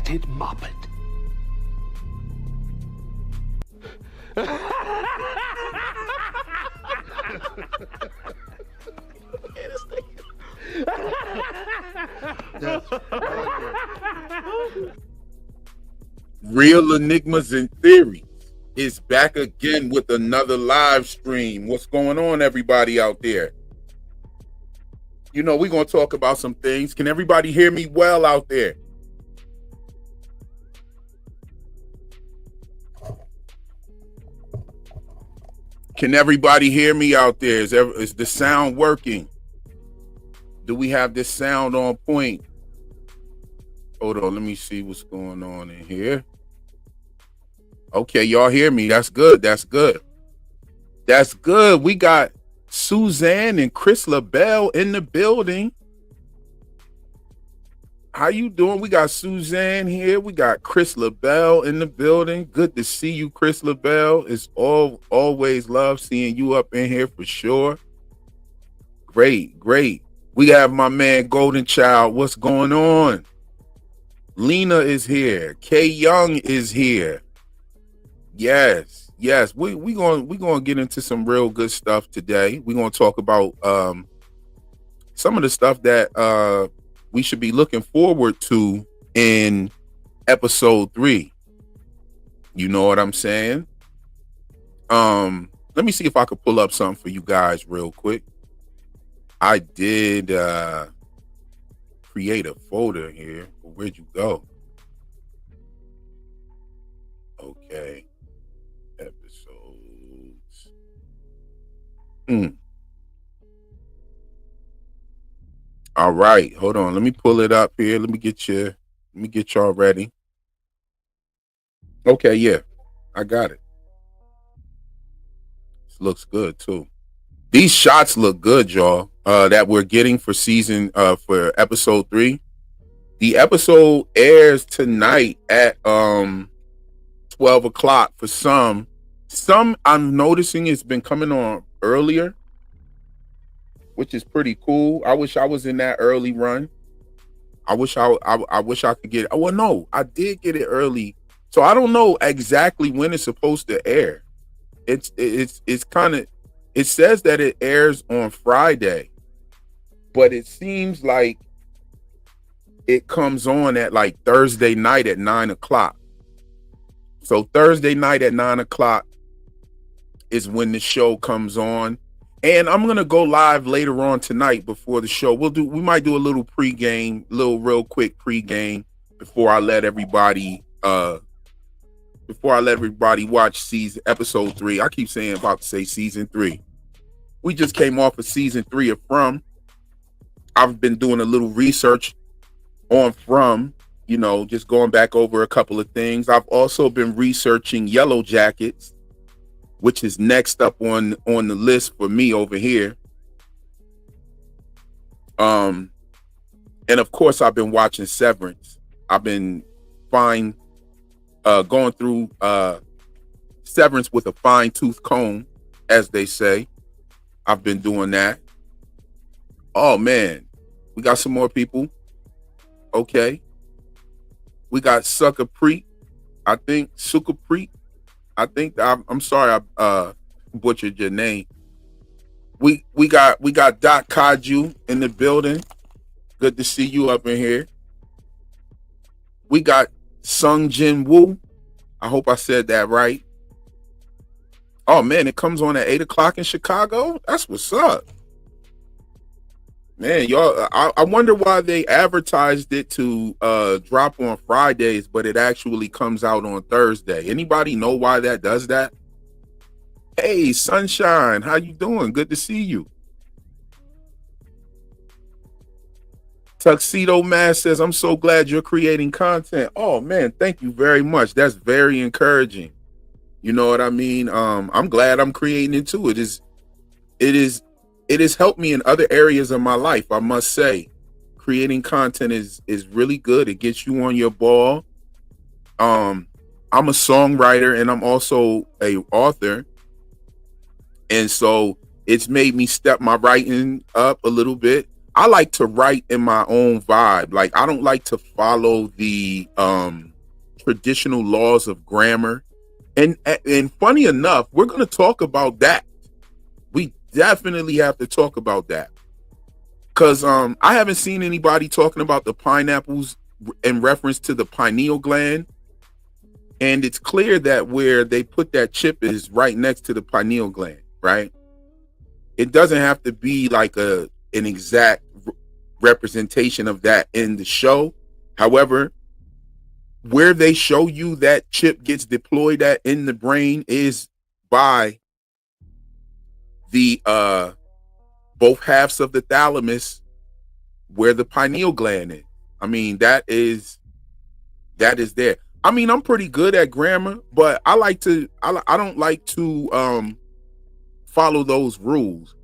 red-headed moppet. Real Enigmas and Theories is back again with another live stream. What's going on, everybody out there? You know, we're going to talk about some things. Can everybody hear me well out there? Can everybody hear me out there? Is the sound working? Do we have this sound on point? Hold on, let me see what's going on in here. Okay, y'all hear me. That's good. That's good. That's good. We got Suzanne and Chris LaBelle in the building. How you doing? We got Suzanne here. We got Chris LaBelle in the building. Good to see you, Chris LaBelle. It's always love seeing you up in here for sure. Great, great. We have my man Golden Child. What's going on? Lena is here. K Young is here. Yes. We gonna get into some real good stuff today. We're gonna talk about some of the stuff that we should be looking forward to in episode 3. You know what I'm saying? Let me see if I could pull up something for you guys real quick. I did create a folder here. Where'd you go? Okay. Episodes. All right. Hold on. Let me pull it up here. Let me get y'all ready. Okay, yeah. I got it. This looks good too. These shots look good, y'all. That we're getting for for episode 3. The episode airs tonight at 12 o'clock for some. Some I'm noticing it's been coming on earlier, which is pretty cool. I wish I was in that early run. I wish I could get it. Oh, well, no, I did get it early. So I don't know exactly when it's supposed to air. It's kind of, it says that it airs on Friday, but it seems like it comes on at like Thursday night at 9 o'clock. So Thursday night at 9 o'clock is when the show comes on. And I'm going to go live later on tonight before the show. We might do a little pregame, real quick pregame before I let everybody watch episode 3. I keep saying about to say season 3. We just came off of season 3 of From. I've been doing a little research on From, you know, just going back over a couple of things. I've also been researching Yellow Jackets, which is next up on the list for me over here. And of course, I've been watching Severance. I've been going through Severance with a fine-tooth comb, as they say. I've been doing that. Oh, man. We got some more people. Okay. We got Sucker Preet. I think Sucker Preet. I think I'm sorry I butchered your name. We got Doc Kaju in the building. Good to see you up in here. We got Sung Jin Woo. I hope I said that right. Oh man, it comes on at 8 o'clock in Chicago. That's what's up. Man, y'all, I wonder why they advertised it to drop on Fridays, but it actually comes out on Thursday. Anybody know why that does that? Hey, Sunshine, how you doing? Good to see you. Tuxedo Mask says, I'm so glad you're creating content. Oh, man, thank you very much. That's very encouraging. You know what I mean? I'm glad I'm creating it too. It has helped me in other areas of my life, I must say. Creating content is really good. It gets you on your ball. I'm a songwriter and I'm also a author. And so it's made me step my writing up a little bit. I like to write in my own vibe. Like, I don't like to follow the traditional laws of grammar. And funny enough, we're going to talk about that. We definitely have to talk about that. Because I haven't seen anybody talking about the pineapples in reference to the pineal gland. And it's clear that where they put that chip is right next to the pineal gland, right? It doesn't have to be like an exact representation of that in the show. However, where they show you that chip gets deployed at in the brain is by the both halves of the thalamus where the pineal gland is. I mean, that is there. I mean, I'm pretty good at grammar, but I don't like to follow those rules.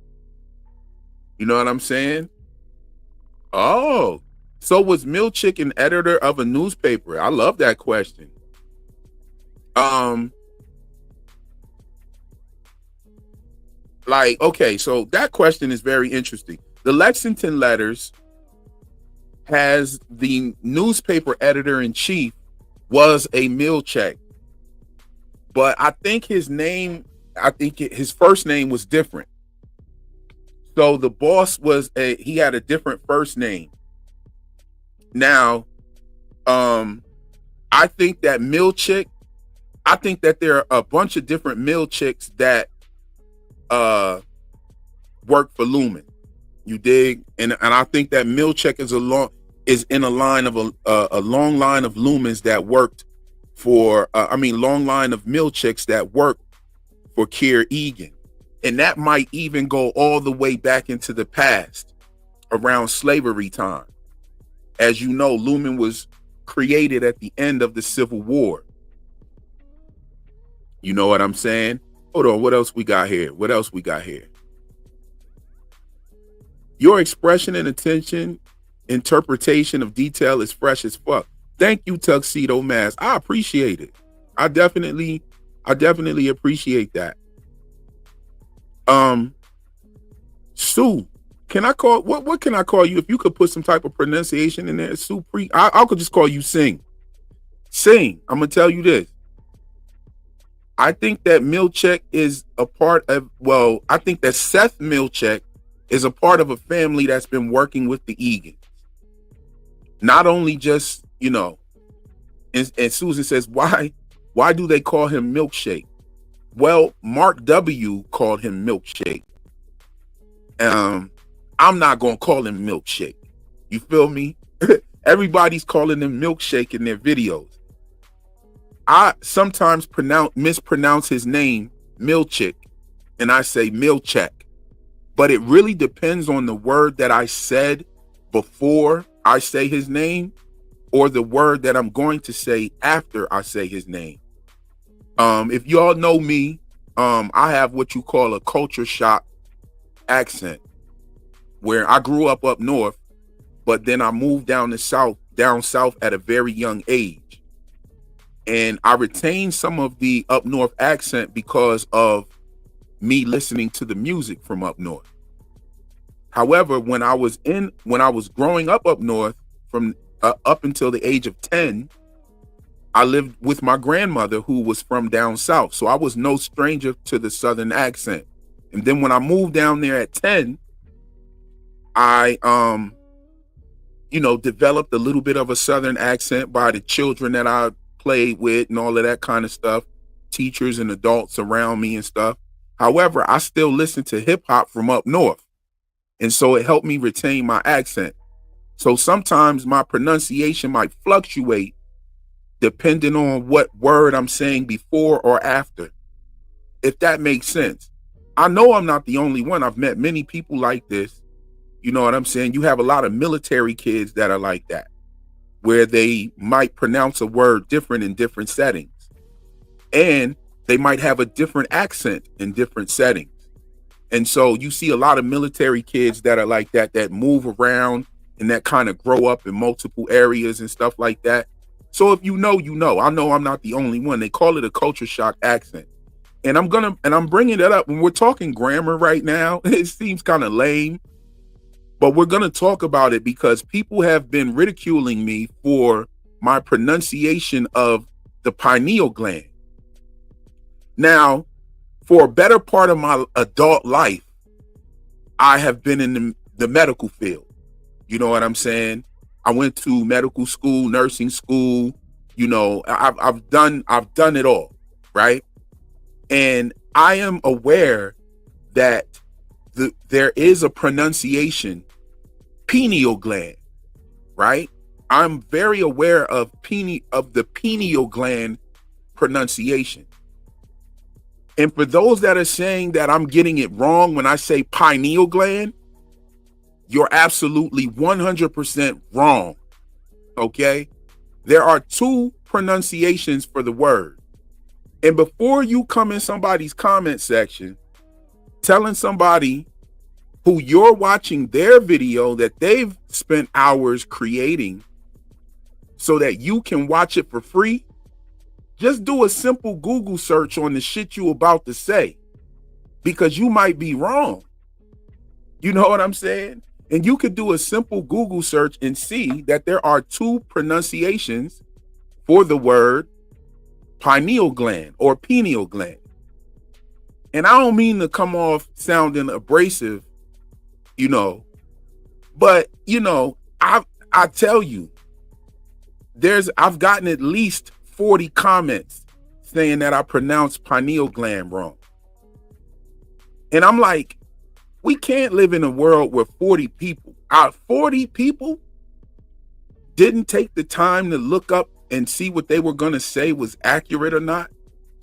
You know what I'm saying? Oh, so was Milchick an editor of a newspaper? I love that question. Like, okay, so that question is very interesting. The Lexington Letters has the newspaper editor in chief was a Milchick, but I think his first name was different. So the boss he had a different first name. Now, I think that Milchick, I think that there are a bunch of different Milchicks that work for Lumen. You dig? And I think that Milchick is in a line of a long line of Lumens that worked for long line of Milchicks that worked for Keir Egan. And that might even go all the way back into the past, around slavery time. As you know, Lumen was created at the end of the Civil War. You know what I'm saying? Hold on, what else we got here? Your expression and interpretation of detail is fresh as fuck. Thank you, Tuxedo Mask. I appreciate it. I definitely appreciate that. Sue, can I call what can I call you? If you could put some type of pronunciation in there, Sue I could just call you Sing. Sing, I'm gonna tell you this. I think that Milchick is a part of, I think that Seth Milchick is a part of a family that's been working with the Egans. Not only just, and Susan says, why do they call him Milkshake? Well, Mark W. called him Milkshake. I'm not going to call him Milkshake. You feel me? Everybody's calling him Milkshake in their videos. I sometimes mispronounce his name, Milchick, and I say Milchick. But it really depends on the word that I said before I say his name, or the word that I'm going to say after I say his name. If y'all know me, I have what you call a culture shock accent, where I grew up north, but then I moved down south at a very young age. And I retained some of the up north accent because of me listening to the music from up north. However, when I was growing up north, from up until the age of 10, I lived with my grandmother who was from down south. So I was no stranger to the southern accent. And then when I moved down there at 10, I developed a little bit of a southern accent by the children that I played with and all of that kind of stuff, teachers and adults around me and stuff. However, I still listen to hip hop from up north. And so it helped me retain my accent. So sometimes my pronunciation might fluctuate depending on what word I'm saying before or after, if that makes sense. I know I'm not the only one. I've met many people like this. You know what I'm saying? You have a lot of military kids that are like that, where they might pronounce a word different in different settings. And they might have a different accent in different settings. And so you see a lot of military kids that are like that move around and that kind of grow up in multiple areas and stuff like that. So if you know, I know I'm not the only one. They call it a culture shock accent. And I'm bringing that up when we're talking grammar right now. It seems kind of lame, but we're going to talk about it because people have been ridiculing me for my pronunciation of the pineal gland. Now, for a better part of my adult life, I have been in the medical field. You know what I'm saying? I went to medical school, nursing school. You know, I've done it all, right? And I am aware that there is a pronunciation, pineal gland, right? I'm very aware of the pineal gland pronunciation. And for those that are saying that I'm getting it wrong when I say pineal gland, you're absolutely 100% wrong. Okay? There are two pronunciations for the word. And before you come in somebody's comment section telling somebody who you're watching their video that they've spent hours creating so that you can watch it for free, just do a simple Google search on the shit you about to say, because you might be wrong. You know what I'm saying? And you could do a simple Google search and see that there are two pronunciations for the word pineal gland or pineal gland. And I don't mean to come off sounding abrasive, you know, but you know, I tell you, I've gotten at least 40 comments saying that I pronounced pineal gland wrong. And I'm like, we can't live in a world where 40 people didn't take the time to look up and see what they were going to say was accurate or not.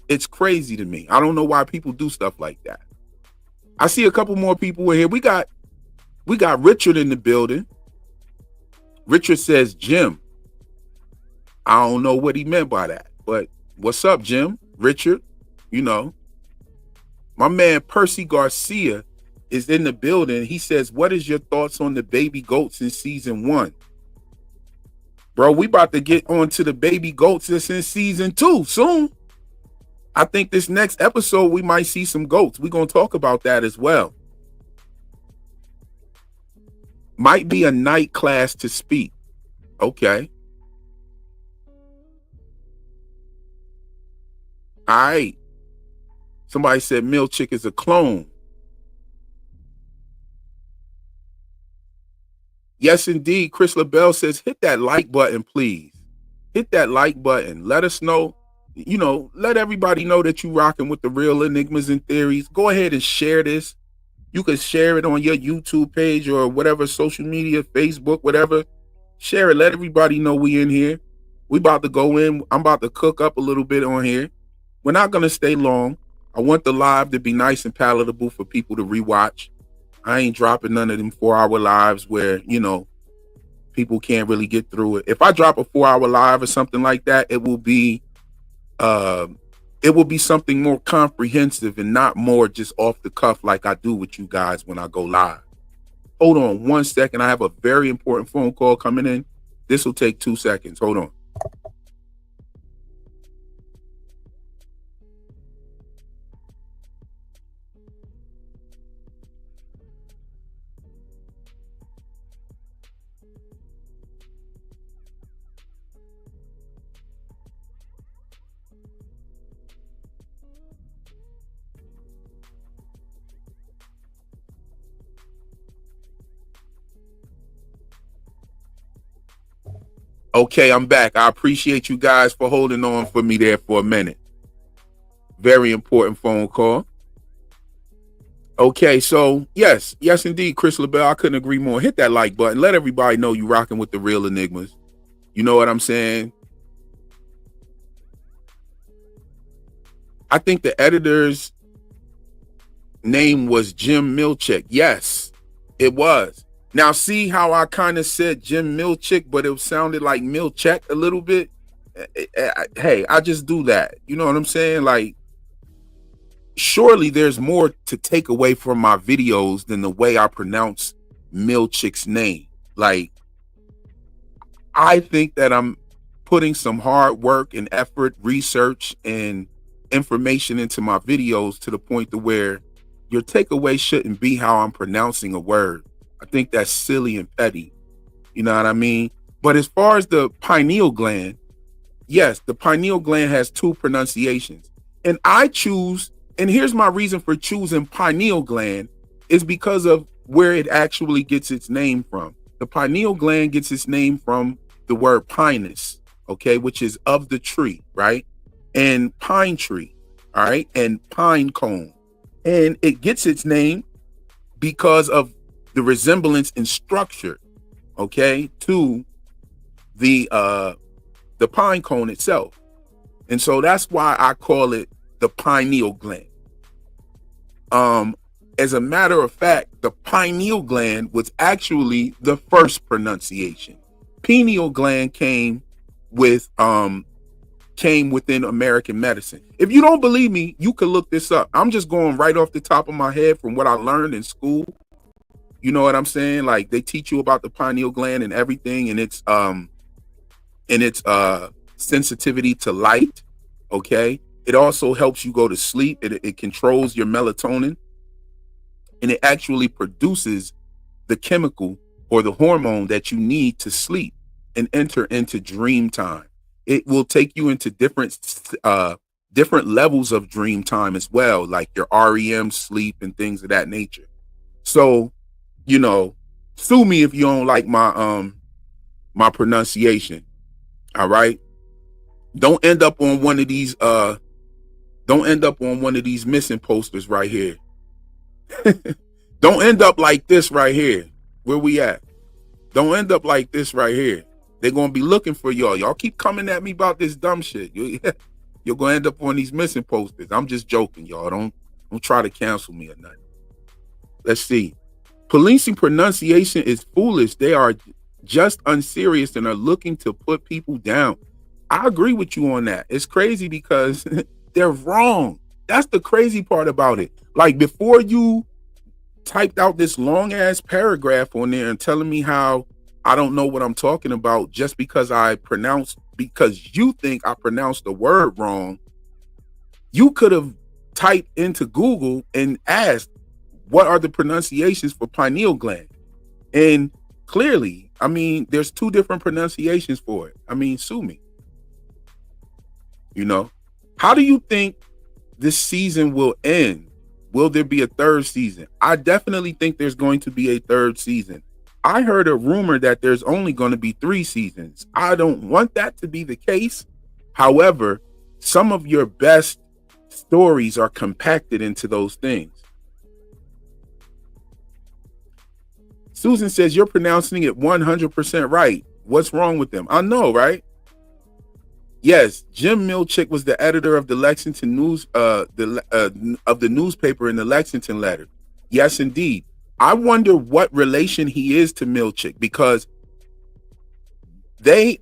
It's crazy to me. I don't know why people do stuff like that. I see a couple more people in here. We got Richard in the building. Richard says, Jim. I don't know what he meant by that, but what's up, Jim? Richard, you know. My man Percy Garcia is in the building. He says, what is your thoughts on the baby goats in season 1? Bro, we about to get on to the baby goats that's in season 2 soon. I think this next episode, we might see some goats. We're going to talk about that as well. Might be a night class to speak. Okay. All right. Somebody said Milchick is a clone. Yes, indeed. Chris LaBelle says, hit that like button, please. Hit that like button. Let us know, you know, let everybody know that you rocking with the Real Enigmas and Theories. Go ahead and share this. You can share it on your YouTube page or whatever social media, Facebook, whatever. Share it. Let everybody know we in here. We about to go in. I'm about to cook up a little bit on here. We're not going to stay long. I want the live to be nice and palatable for people to rewatch. I ain't dropping none of them 4-hour lives where, you know, people can't really get through it. If I drop a 4-hour live or something like that, it will be something more comprehensive and not more just off the cuff like I do with you guys when I go live. Hold on 1 second. I have a very important phone call coming in. This will take 2 seconds. Hold on. Okay, I'm back. I appreciate you guys for holding on for me there for a minute. Very important phone call. Okay, so yes, indeed, Chris LaBelle, I couldn't agree more. Hit that like button. Let everybody know you rocking with the Real Enigmas. You know what I'm saying? I think the editor's name was Jim Milchick. Yes, it was. Now, see how I kind of said Jim Milchick, but it sounded like Milchick a little bit? Hey, I just do that. You know what I'm saying? Like, surely there's more to take away from my videos than the way I pronounce Milchick's name. Like, I think that I'm putting some hard work and effort, research, and information into my videos to the point to where your takeaway shouldn't be how I'm pronouncing a word. I think that's silly and petty. You know what I mean? But as far as the pineal gland, yes, the pineal gland has two pronunciations. And I choose, and here's my reason for choosing pineal gland, is because of where it actually gets its name from. The pineal gland gets its name from the word pinus, okay, which is of the tree, right? And pine tree, all right, and pine cone. And it gets its name because of the resemblance in structure, okay, to the pine cone itself. And so that's why I call it the pineal gland. As a matter of fact, the pineal gland was actually the first pronunciation. Pineal gland came within American medicine. If you don't believe me, you can look this up. I'm just going right off the top of my head from what I learned in school. You know what I'm saying? Like, they teach you about the pineal gland and everything, and its sensitivity to light. Okay, it also helps you go to sleep. It controls your melatonin, and it actually produces the chemical or the hormone that you need to sleep and enter into dream time. It will take you into different levels of dream time as well, like your REM sleep and things of that nature. So, you know, sue me if you don't like my pronunciation. All right. Don't end up on one of these missing posters right here. Don't end up like this right here. Where we at? Don't end up like this right here. They're gonna be looking for y'all. Y'all keep coming at me about this dumb shit. You're gonna end up on these missing posters. I'm just joking, y'all. Don't try to cancel me or nothing. Let's see. Policing pronunciation is foolish. They are just unserious and are looking to put people down. I agree with you on that. It's crazy because they're wrong. That's the crazy part about it. Like, before you typed out this long ass paragraph on there and telling me how I don't know what I'm talking about just because you think I pronounced the word wrong, you could have typed into Google and asked, what are the pronunciations for pineal gland? And clearly, I mean, there's two different pronunciations for it. I mean, sue me. You know, how do you think this season will end? Will there be a third season? I definitely think there's going to be a third season. I heard a rumor that there's only going to be 3 seasons. I don't want that to be the case. However, some of your best stories are compacted into those things. Susan says, you're pronouncing it 100% right. What's wrong with them? I know, right? Yes, Jim Milchick was the editor of the Lexington News, of the newspaper in the Lexington Letter. Yes, indeed. I wonder what relation he is to Milchick, because they,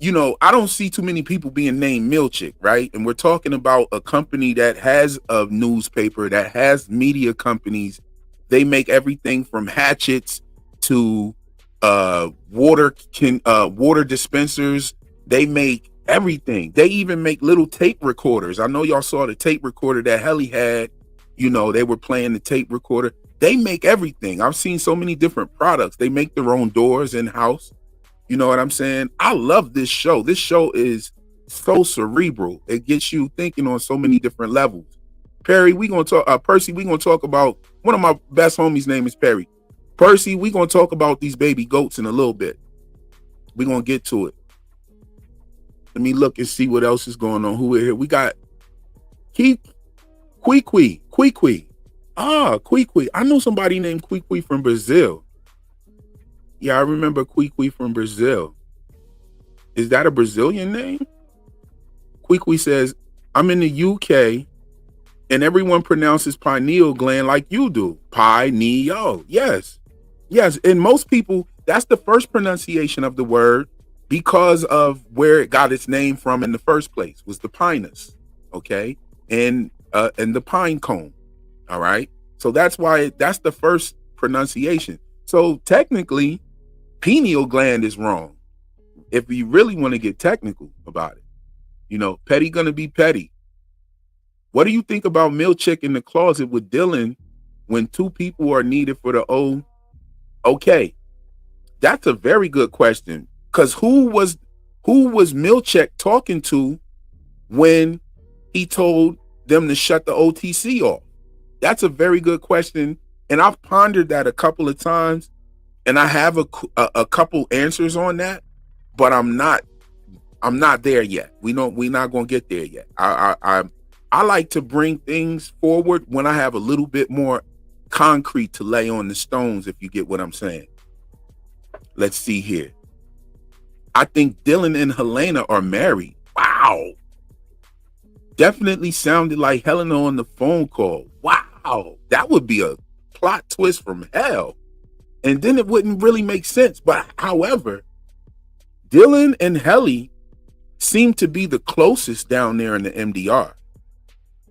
you know, I don't see too many people being named Milchick, right? And we're talking about a company that has a newspaper, that has media companies. They make everything from hatchets to water dispensers. They make everything. They even make little tape recorders. I know y'all saw the tape recorder that Helly had. You know, they were playing the tape recorder. They make everything. I've seen so many different products. They make their own doors in-house. You know what I'm saying? I love this show. This show is so cerebral. It gets you thinking on so many different levels. Perry, we gonna talk. Percy, we gonna talk about, one of my best homies' name is Perry. Percy, we gonna talk about these baby goats in a little bit. We gonna get to it. Let me look and see what else is going on. Who we're here? We got Kwee. Ah, Kwee. I know somebody named Kwee from Brazil. Yeah, I remember Kwee from Brazil. Is that a Brazilian name? Kwee says, I'm in the UK and everyone pronounces pineal gland like you do. Pineal. Yes. And most people, that's the first pronunciation of the word because of where it got its name from in the first place, was the pinus. Okay. And the pine cone. All right. So that's why that's the first pronunciation. So technically, pineal gland is wrong. If you really want to get technical about it, you know, petty gonna be petty. What do you think about Milchick in the closet with Dylan when two people are needed for the O? Okay, that's a very good question. Because who was Milchick talking to when he told them to shut the OTC off? That's a very good question, and I've pondered that a couple of times, and I have a couple answers on that, but I'm not there yet. We're not gonna get there yet. I like to bring things forward when I have a little bit more concrete to lay on the stones, if you get what I'm saying. Let's see here. I think Dylan and Helena are married. Wow. Definitely sounded like Helena on the phone call. Wow. That would be a plot twist from hell. And then it wouldn't really make sense. But however, Dylan and Helly seem to be the closest down there in the MDR.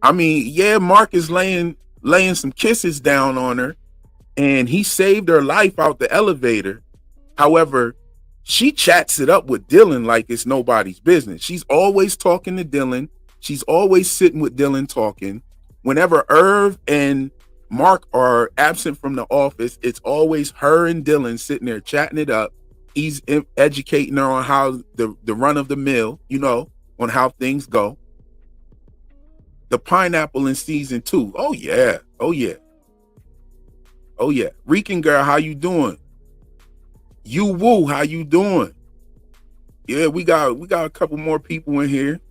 I mean, yeah, Mark is laying some kisses down on her, and he saved her life out the elevator. However, she chats it up with Dylan like it's nobody's business. She's always talking to Dylan. She's always sitting with Dylan talking. Whenever Irv and Mark are absent from the office, it's always her and Dylan sitting there chatting it up. He's educating her on how the run of the mill, on how things go. The pineapple in season 2. Oh yeah. Rican girl, how you doing? You woo, how you doing? Yeah, we got a couple more people in here.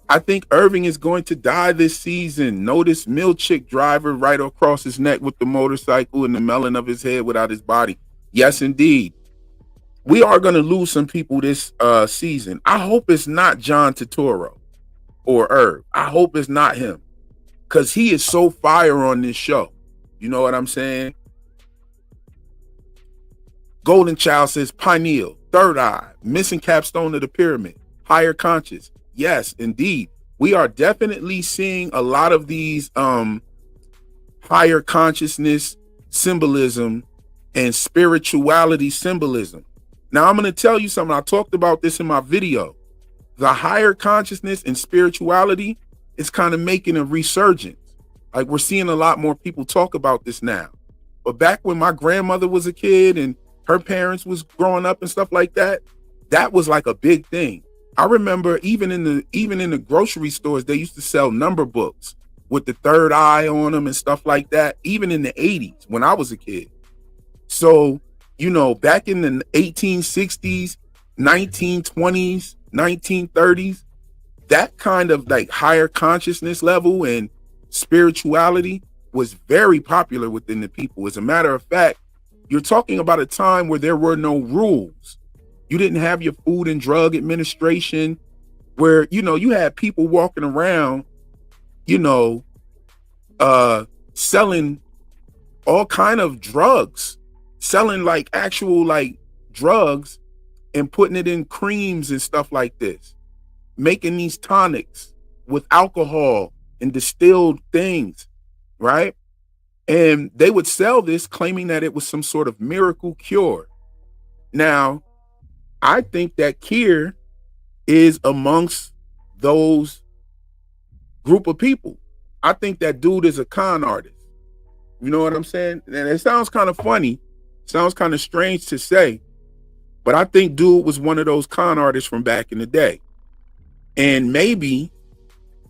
I think Irving is going to die this season. Notice Milchick driver right across his neck with the motorcycle and the melon of his head without his body. Yes, indeed. We are going to lose some people this season. I hope it's not John Turturro or Irv. I hope it's not him, because he is so fire on this show. You know what I'm saying? Golden Child says Pineal, third eye, missing capstone of the pyramid, higher conscious. Yes, indeed. We are definitely seeing a lot of these higher consciousness symbolism and spirituality symbolism. Now, I'm going to tell you something. I talked about this in my video. The higher consciousness and spirituality is kind of making a resurgence. Like, we're seeing a lot more people talk about this now. But back when my grandmother was a kid and her parents was growing up and stuff like that, that was like a big thing. I remember even in the grocery stores, they used to sell number books with the third eye on them and stuff like that, even in the 80s when I was a kid. So, back in the 1860s, 1920s, 1930s, that kind of like higher consciousness level and spirituality was very popular within the people. As a matter of fact, you're talking about a time where there were no rules. You didn't have your Food and Drug Administration, where, you had people walking around, selling all kind of drugs, selling like actual like drugs and putting it in creams and stuff like this, making these tonics with alcohol and distilled things, right? And they would sell this claiming that it was some sort of miracle cure. Now, I think that Kier is amongst those group of people. I think that dude is a con artist. You know what I'm saying? And it sounds kind of funny, sounds kind of strange to say, but I think dude was one of those con artists from back in the day. And maybe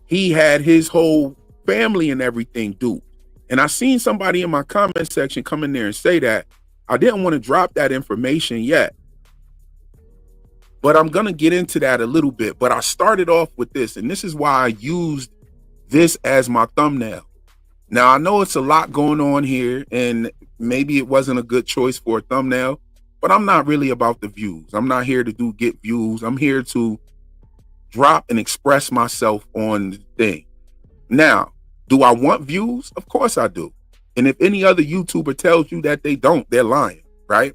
he had his whole family and everything duped. And I seen somebody in my comment section come in there and say that. I didn't want to drop that information yet, but I'm going to get into that a little bit. But I started off with this, and this is why I used this as my thumbnail. Now, I know it's a lot going on here, and maybe it wasn't a good choice for a thumbnail, but I'm not really about the views. I'm not here to get views. I'm here to drop and express myself on the thing. Now, do I want views? Of course I do. And if any other YouTuber tells you that they don't, they're lying, right?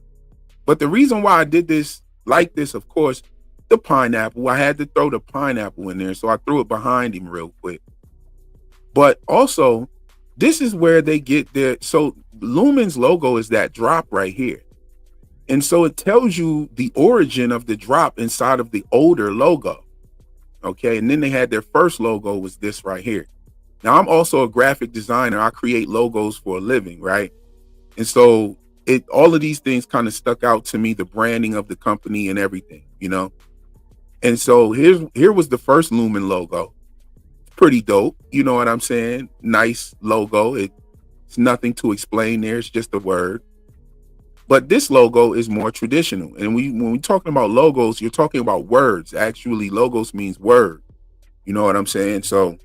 But the reason why I did this like this, of course, the pineapple, I had to throw the pineapple in there, so I threw it behind him real quick. But also, this is where they get their, so Lumen's logo is that drop right here. And so it tells you the origin of the drop inside of the older logo. Okay, and then they had their first logo was this right here. Now, I'm also a graphic designer. I create logos for a living, right? And so all of these things kind of stuck out to me, the branding of the company and everything, you know? And so here was the first Lumen logo. Pretty dope. You know what I'm saying? Nice logo. It's nothing to explain there. It's just a word. But this logo is more traditional. And when we're talking about logos, you're talking about words. Actually, logos means word. You know what I'm saying? So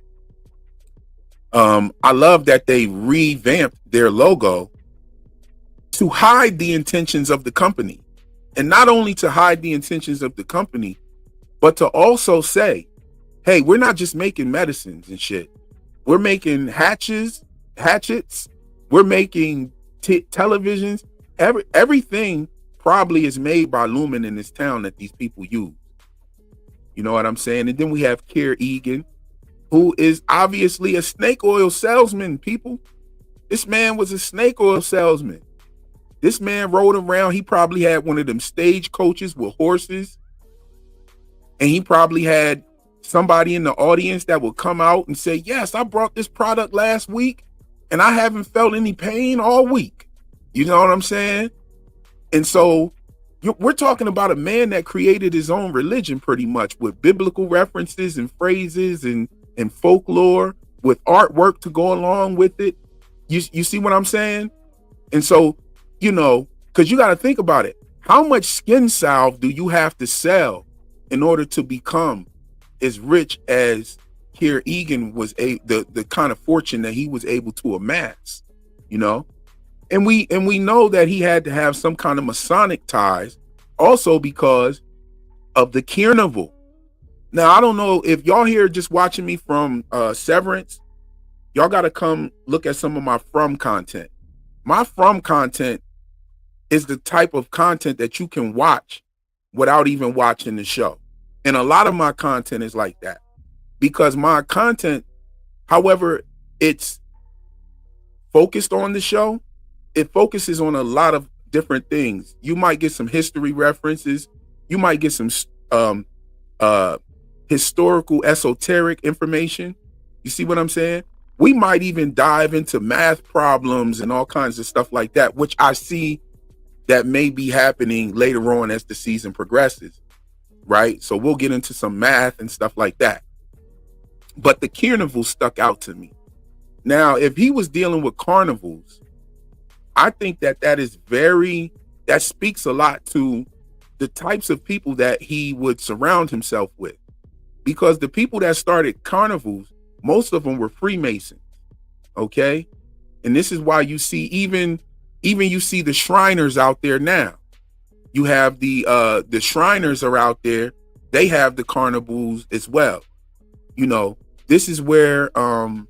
I love that they revamped their logo to hide the intentions of the company. And not only to hide the intentions of the company, but to also say, hey, we're not just making medicines and shit. We're making hatchets. We're making televisions. Everything probably is made by Lumen in this town that these people use. You know what I'm saying? And then we have Kier Egan, who is obviously a snake oil salesman, people. This man was a snake oil salesman. This man rode around. He probably had one of them stage coaches with horses. And he probably had somebody in the audience that would come out and say, yes, I brought this product last week and I haven't felt any pain all week. You know what I'm saying? And so we're talking about a man that created his own religion pretty much, with biblical references and phrases and folklore, with artwork to go along with it. You see what I'm saying? And so, you know, because you got to think about it. How much skin salve do you have to sell in order to become as rich as Kier Egan was, the kind of fortune that he was able to amass, you know? And we know that he had to have some kind of Masonic ties also because of the carnival. Now, I don't know if y'all here just watching me from Severance, y'all got to come look at some of my from content. My from content is the type of content that you can watch without even watching the show. And a lot of my content is like that, because my content, however it's focused on the show, it focuses on a lot of different things. You might get some history references. You might get some historical, esoteric information. You see what I'm saying? We might even dive into math problems and all kinds of stuff like that, which I see that may be happening later on as the season progresses, right? So we'll get into some math and stuff like that. But the carnival stuck out to me. Now, if he was dealing with carnivals, I think that speaks a lot to the types of people that he would surround himself with. Because the people that started carnivals, most of them were Freemasons, okay? And this is why you see even you see the Shriners out there now. You have the Shriners are out there. They have the carnivals as well. You know, this is where what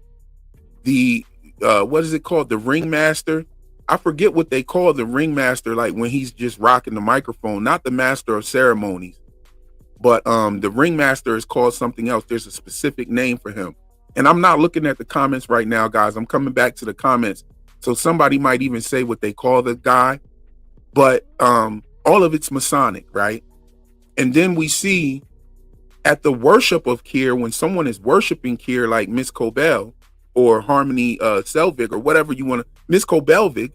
is it called? The ringmaster. I forget what they call the ringmaster, like when he's just rocking the microphone, not the master of ceremonies, but the ringmaster is called something else. There's a specific name for him. And I'm not looking at the comments right now, guys. I'm coming back to the comments. So somebody might even say what they call the guy, but all of it's Masonic, right? And then we see at the worship of Kier, when someone is worshiping Kier, like Miss Cobell or Harmony Selvig or whatever you want to, Miss Cobelvig,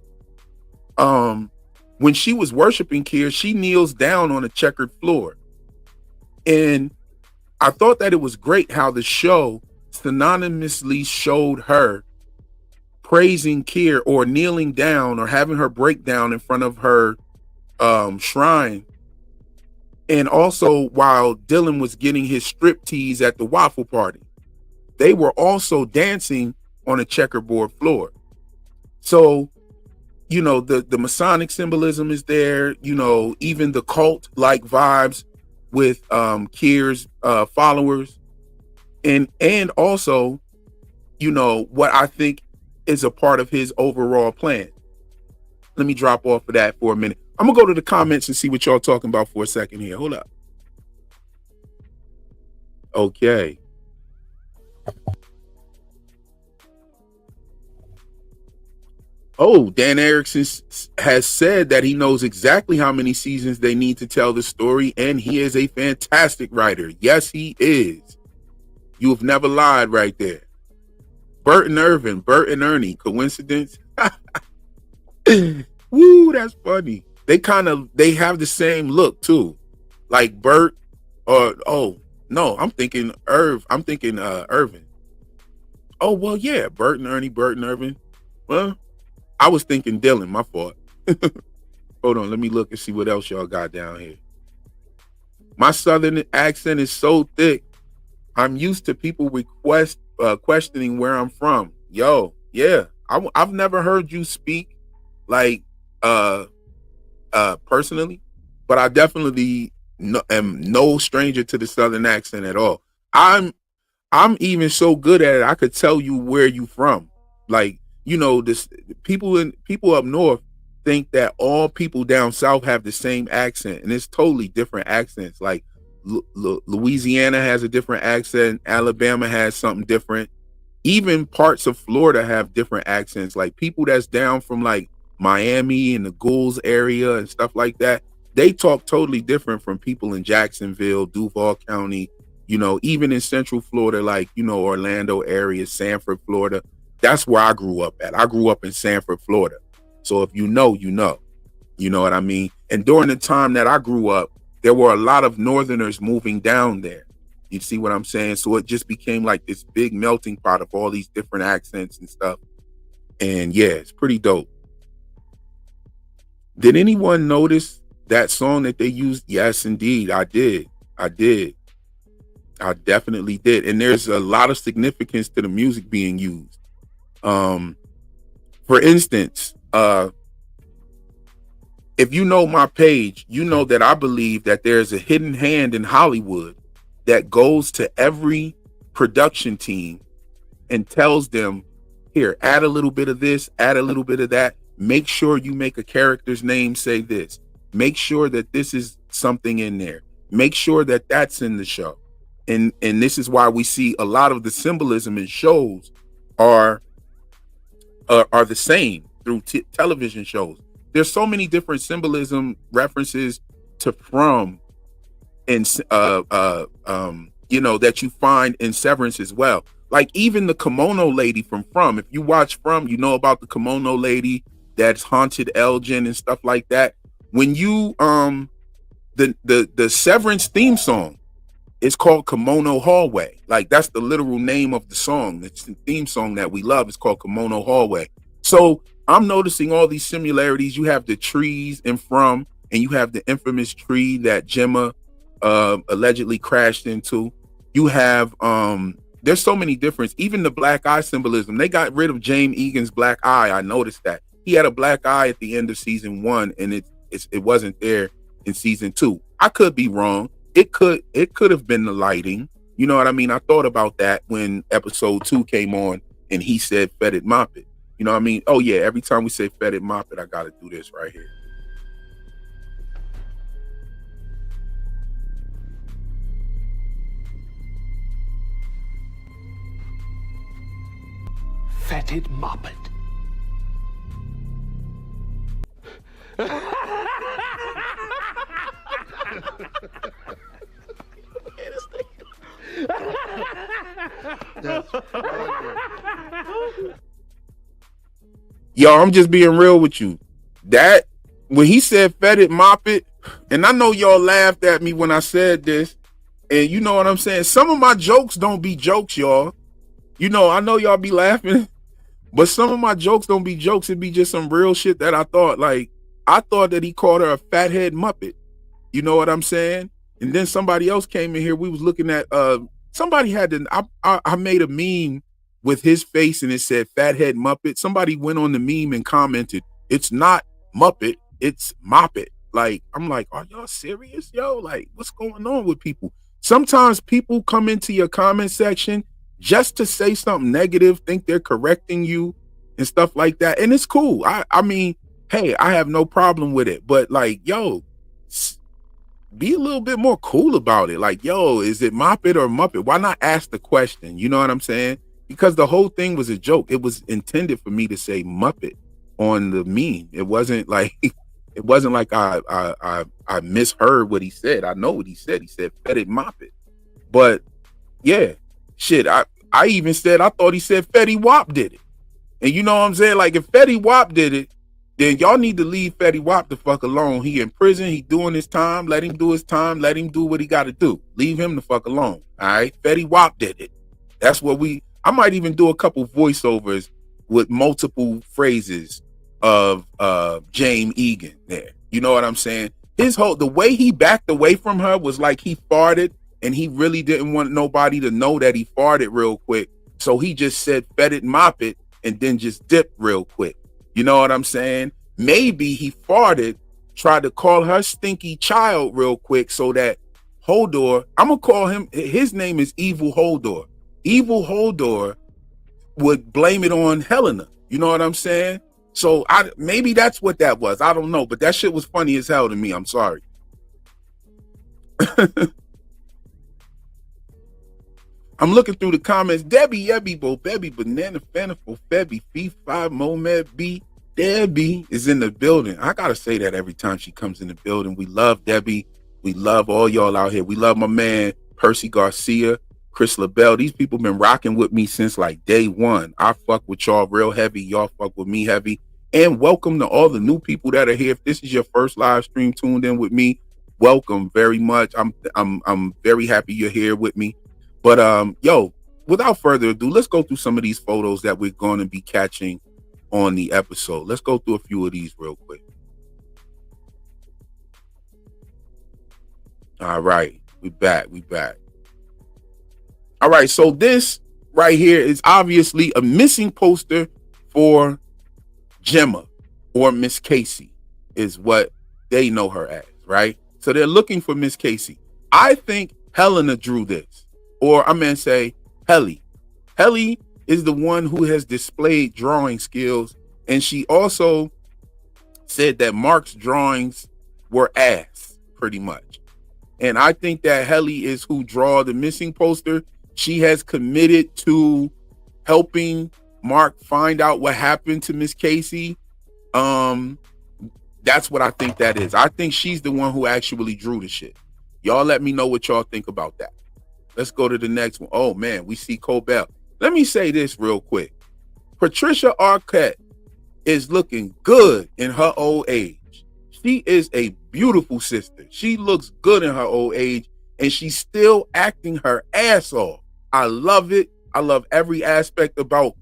when she was worshiping Kier, she kneels down on a checkered floor. And I thought that it was great how the show synonymously showed her praising Kier or kneeling down or having her break down in front of her shrine. And also while Dylan was getting his strip tease at the waffle party, they were also dancing on a checkerboard floor. So, you know, the Masonic symbolism is there, you know, even the cult-like vibes with Kier's followers. And also, you know, what I think is a part of his overall plan. Let me drop off of that for a minute. I'm gonna go to the comments and see what y'all talking about for a second here. Hold up. Okay. Oh, Dan Erickson has said that he knows exactly how many seasons they need to tell the story, and he is a fantastic writer. Yes, he is. You have never lied right there. Bert and Irvin, Bert and Ernie. Coincidence? Woo, that's funny. They have the same look too. Like Bert or no, I'm thinking Irvin. Oh well, yeah, Bert and Ernie, Bert and Irvin. Well, I was thinking Dylan, my fault. Hold on, let me look and see what else y'all got down here. My southern accent is so thick, I'm used to people questioning where I'm from. Yo, yeah, I've never heard you speak like personally, but I definitely am no stranger to the southern accent at all. I'm even so good at it, I could tell you where you from. Like, this people up north think that all people down south have the same accent, and it's totally different accents. Like Louisiana has a different accent, Alabama has something different. Even parts of Florida have different accents. Like people that's down from like Miami and the Gulls area and stuff like that, they talk totally different from people in Jacksonville, Duval County, even in Central Florida, like, Orlando area, Sanford, Florida. That's where I grew up at. I grew up in Sanford, Florida. So if you know, you know what I mean? And during the time that I grew up, there were a lot of Northerners moving down there. You see what I'm saying? So it just became like this big melting pot of all these different accents and stuff. And yeah, it's pretty dope. Did anyone notice that song that they used? Yes, indeed. I did. I definitely did. And there's a lot of significance to the music being used. For instance, if you know my page, you know that I believe that there's a hidden hand in Hollywood that goes to every production team and tells them, here, add a little bit of this, add a little bit of that. Make sure you make a character's name say this. Make sure that this is something in there. Make sure that that's in the show. And this is why we see a lot of the symbolism in shows are the same through television shows. There's so many different symbolism references to from and that you find in Severance as well. Like even the kimono lady from If you watch From, you know about the kimono lady that's haunted Elgin and stuff like that. When you the Severance theme song is called Kimono Hallway. Like that's the literal name of the song. It's the theme song that we love. It's called Kimono Hallway. So I'm noticing all these similarities. You have the trees in From, and you have the infamous tree that Gemma allegedly crashed into. You have there's so many differences. Even the black eye symbolism. They got rid of James Egan's black eye. I noticed that. He had a black eye at the end of season 1, and it wasn't there in season 2. I could be wrong. It could have been the lighting. You know what I mean? I thought about that when episode 2 came on and he said "Fed it, mop it." You know what I mean? Oh yeah, every time we say "Fed it, mop it," I gotta do this right here. Fed it, mop it. Yo, I'm just being real with you. That when he said "Fed it, mop it," and I know y'all laughed at me when I said this, and you know what I'm saying. Some of my jokes don't be jokes, y'all. I know y'all be laughing, but some of my jokes don't be jokes. It be just some real shit that I thought. Like I thought that he called her a fathead muppet. You know what I'm saying? And then somebody else came in here. We was looking at somebody had to. I made a meme with his face and it said "fathead muppet." Somebody went on the meme and commented, "It's not muppet, it's mop it." Like I'm like, are y'all serious, yo? Like, what's going on with people? Sometimes people come into your comment section just to say something negative, think they're correcting you and stuff like that, and it's cool. I mean, hey, I have no problem with it, but like, yo, be a little bit more cool about it. Like, yo, is it mop it or muppet? Why not ask the question? You know what I'm saying? Because the whole thing was a joke. It was intended for me to say muppet on the meme. It wasn't like I misheard what he said. I know what he said. He said "Fed it, mop it." But yeah, shit. I even said, I thought he said Fetty Wap did it. And you know what I'm saying? Like, if Fetty Wap did it, then y'all need to leave Fetty Wap the fuck alone. He in prison. He doing his time. Let him do his time. Let him do what he got to do. Leave him the fuck alone. All right? Fetty Wap did it. That's what I might even do a couple voiceovers with multiple phrases of James Egan there. You know what I'm saying? The way he backed away from her was like he farted and he really didn't want nobody to know that he farted real quick. So he just said, "Fed it, mop it," and then just dipped real quick. You know what I'm saying? Maybe he farted, tried to call her stinky child real quick so that Hodor, I'm going to call him, his name is Evil Hodor. Evil Hodor would blame it on Helena. You know what I'm saying? So maybe that's what that was. I don't know. But that shit was funny as hell to me. I'm sorry. I'm looking through the comments. Debbie, Yebby, Bo, Bebby, Banana, Faniful, Febby, Fee5, Momed, B. Debbie is in the building. I got to say that every time she comes in the building. We love Debbie. We love all y'all out here. We love my man, Percy Garcia, Chris LaBelle. These people been rocking with me since like day one. I fuck with y'all real heavy. Y'all fuck with me heavy. And welcome to all the new people that are here. If this is your first live stream tuned in with me, welcome very much. I'm very happy you're here with me. But yo, without further ado, let's go through some of these photos that we're going to be catching on the episode. Let's go through a few of these real quick. All right, we back. All right, so this right here is obviously a missing poster for Gemma, or Miss Casey is what they know her as, right? So they're looking for Miss Casey. I think Helena drew this. Or I meant say Helly. Helly is the one who has displayed drawing skills. And she also said that Mark's drawings were ass, pretty much. And I think that Helly is who draw the missing poster. She has committed to helping Mark find out what happened to Miss Casey. That's what I think that is. I think she's the one who actually drew the shit. Y'all let me know what y'all think about that. Let's go to the next one. Oh, man, we see Cobell. Let me say this real quick. Patricia Arquette is looking good in her old age. She is a beautiful sister. She looks good in her old age, and she's still acting her ass off. I love it. I love every aspect about,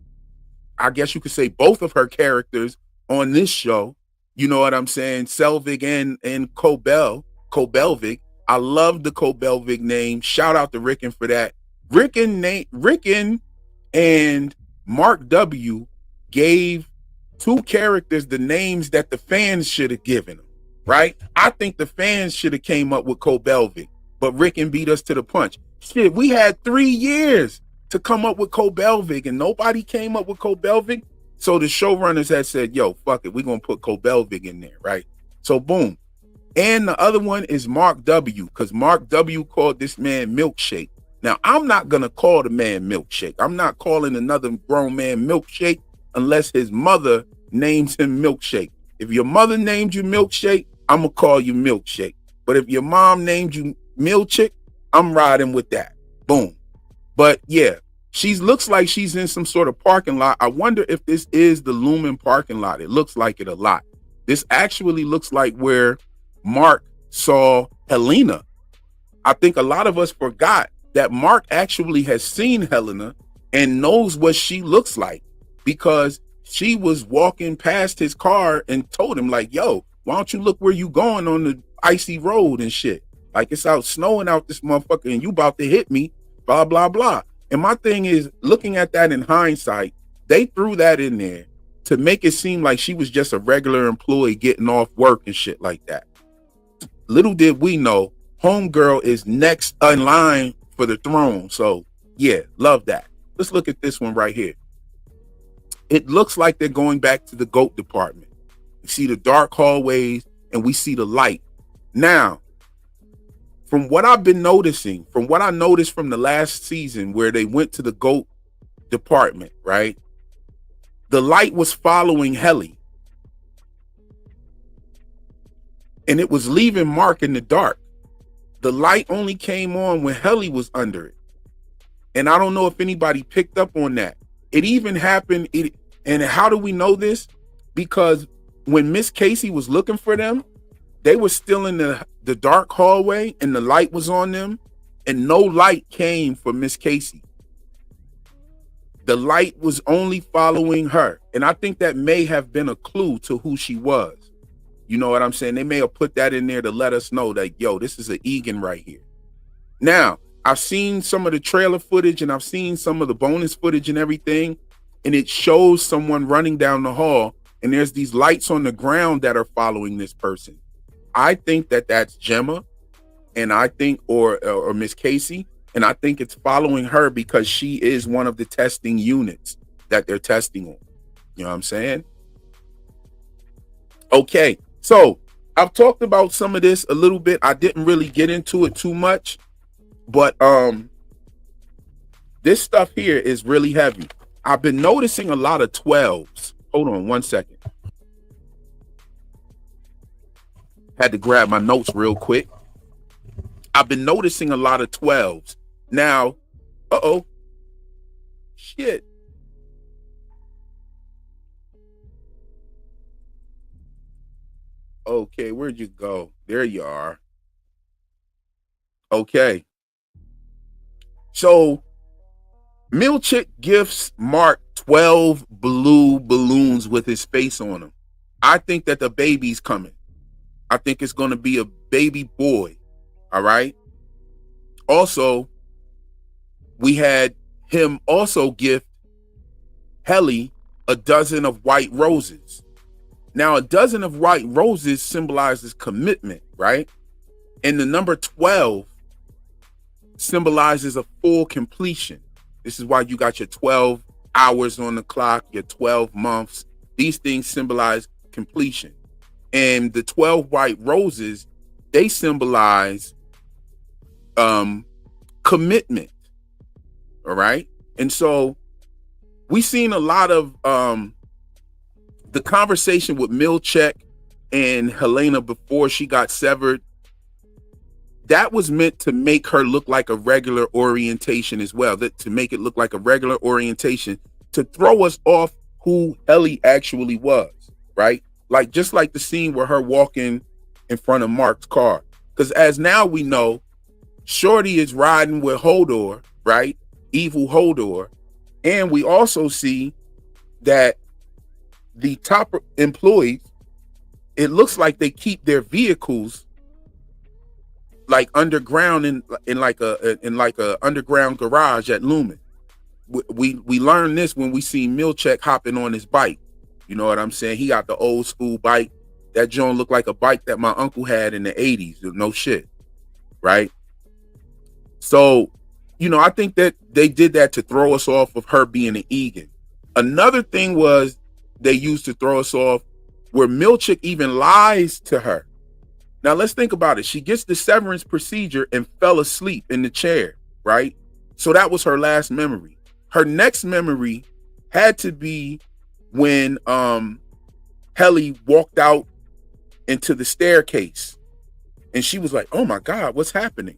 I guess you could say, both of her characters on this show. You know what I'm saying? Selvig and Cobelvig. I love the Cobelvig name. Shout out to Rickon for that. Rickon and Mark W gave two characters the names that the fans should have given them, right? I think the fans should have came up with Cobelvig, but Rickon beat us to the punch. Shit, we had 3 years to come up with Cobelvig, and nobody came up with Cobelvig. So the showrunners had said, yo, fuck it, we're going to put Cobelvig in there, right? So boom. And the other one is Mark W, because Mark W called this man Milkshake. Now, I'm not going to call the man Milkshake. I'm not calling another grown man Milkshake unless his mother names him Milkshake. If your mother named you Milkshake, I'm going to call you Milkshake. But if your mom named you Milchick, I'm riding with that. Boom. But yeah, she looks like she's in some sort of parking lot. I wonder if this is the Lumen parking lot. It looks like it a lot. This actually looks like where Mark saw Helena. I think a lot of us forgot that Mark actually has seen Helena and knows what she looks like, because she was walking past his car and told him like, yo, why don't you look where you going on the icy road and shit? Like, it's out snowing out this motherfucker and you about to hit me, blah, blah, blah. And my thing is, looking at that in hindsight, they threw that in there to make it seem like she was just a regular employee getting off work and shit like that. Little did we know, homegirl is next in line for the throne. So yeah, love that. Let's look at this one right here. It looks like they're going back to the GOAT department. We see the dark hallways and we see the light. Now, from what I've been noticing, from what I noticed from the last season where they went to the GOAT department, right? The light was following Helly. And it was leaving Mark in the dark. The light only came on when Helly was under it. And I don't know if anybody picked up on that. It even happened. And how do we know this? Because when Miss Casey was looking for them, they were still in the dark hallway and the light was on them, and no light came for Miss Casey. The light was only following her. And I think that may have been a clue to who she was. You know what I'm saying? They may have put that in there to let us know that, yo, this is an Egan right here. Now, I've seen some of the trailer footage and I've seen some of the bonus footage and everything, and it shows someone running down the hall and there's these lights on the ground that are following this person. I think that that's Gemma, and I think, or Miss Casey, and I think it's following her because she is one of the testing units that they're testing on. You know what I'm saying? Okay, so I've talked about some of this a little bit. I didn't really get into it too much, but this stuff here is really heavy. I've been noticing a lot of 12s. Hold on one second. Had to grab my notes real quick. I've been noticing a lot of 12s. Now, shit. Okay, where'd you go? There you are. Okay. So, Milchick gifts Mark 12 blue balloons with his face on them. I think that the baby's coming. I think it's going to be a baby boy. All right. Also, we had him also gift Helly a dozen of white roses. Now, a dozen of white roses symbolizes commitment, right? And the number 12 symbolizes a full completion. This is why you got your 12 hours on the clock, your 12 months. These things symbolize completion. And the 12 white roses, they symbolize commitment. All right. And so we've seen a lot of the conversation with Milchick and Helena before she got severed. That was meant to make her look like a regular orientation as well, to make it look like a regular orientation, to throw us off who Ellie actually was, right? Like, just like the scene where her walking in front of Mark's car. Because as now we know, Shorty is riding with Hodor, right? Evil Hodor. And we also see that the top employees, it looks like they keep their vehicles like underground in like a underground garage at Lumen. We learned this when we see Milchick hopping on his bike. You know what I'm saying? He got the old school bike. That joint looked like a bike that my uncle had in the 80s. No shit. Right? So, you know, I think that they did that to throw us off of her being an Egan. Another thing was they used to throw us off where Milchick even lies to her. Now, let's think about it. She gets the severance procedure and fell asleep in the chair, right? So that was her last memory. Her next memory had to be when Helly walked out into the staircase. And she was like, oh my God, what's happening?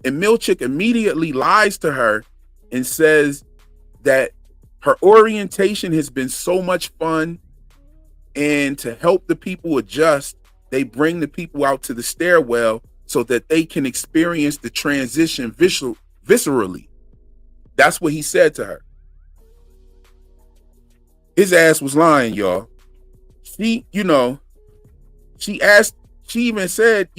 And Milchick immediately lies to her and says that her orientation has been so much fun, and to help the people adjust, they bring the people out to the stairwell so that they can experience the transition viscerally. That's what he said to her. His ass was lying, y'all. She even said,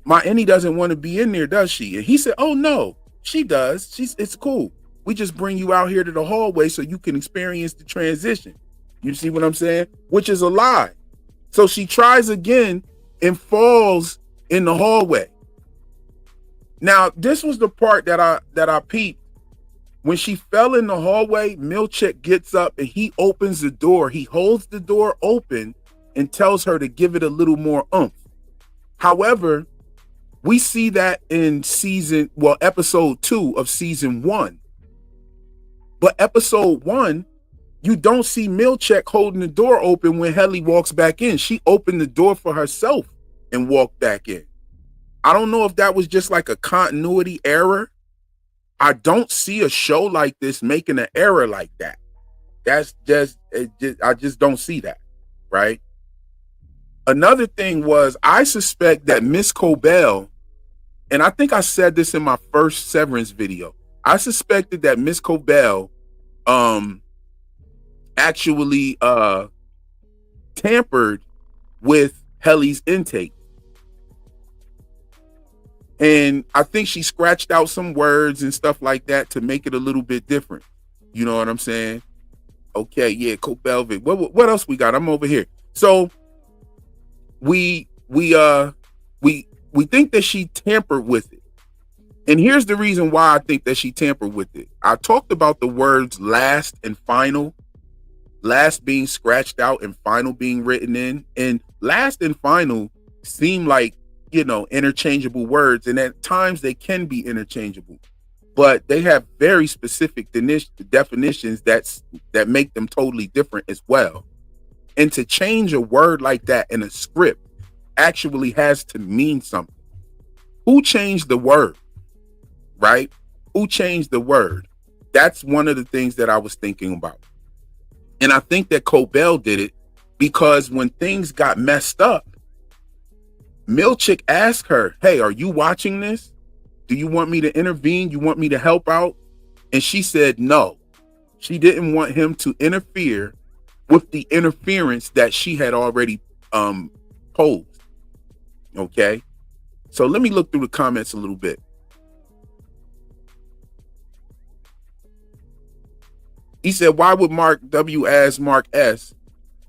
my Annie doesn't want to be in there, does she? And he said, oh no, she does. It's cool. We just bring you out here to the hallway so you can experience the transition. You see what I'm saying? Which is a lie. So she tries again and falls in the hallway. Now, this was the part that I peeped. When she fell in the hallway, Milchick gets up and he opens the door. He holds the door open and tells her to give it a little more oomph. However, we see that in episode 2 of season 1. But episode 1, you don't see Milchick holding the door open when Helly walks back in. She opened the door for herself and walked back in. I don't know if that was just like a continuity error I don't see a show like this making an error like that. That's just, I just don't see that, right? Another thing was, I suspect that Miss Cobell, and I think I said this in my first Severance video, I suspected that Miss Cobell actually tampered with Helly's intake. And I think she scratched out some words and stuff like that to make it a little bit different. You know what I'm saying? Okay, yeah, Cobell. What else we got? I'm over here. So we think that she tampered with it. And here's the reason why I think that she tampered with it. I talked about the words last and final, last being scratched out and final being written in. And last and final seem like, you know, interchangeable words. And at times they can be interchangeable, but they have very specific definitions that make them totally different as well. And to change a word like that in a script actually has to mean something. Who changed the word, right? Who changed the word? That's one of the things that I was thinking about. And I think that Cobell did it because when things got messed up, Milchick asked her, hey, are you watching this? Do you want me to intervene? You want me to help out? And she said no. She didn't want him to interfere with the interference that she had already posed. Okay? So let me look through the comments a little bit. He said, why would Mark W ask Mark S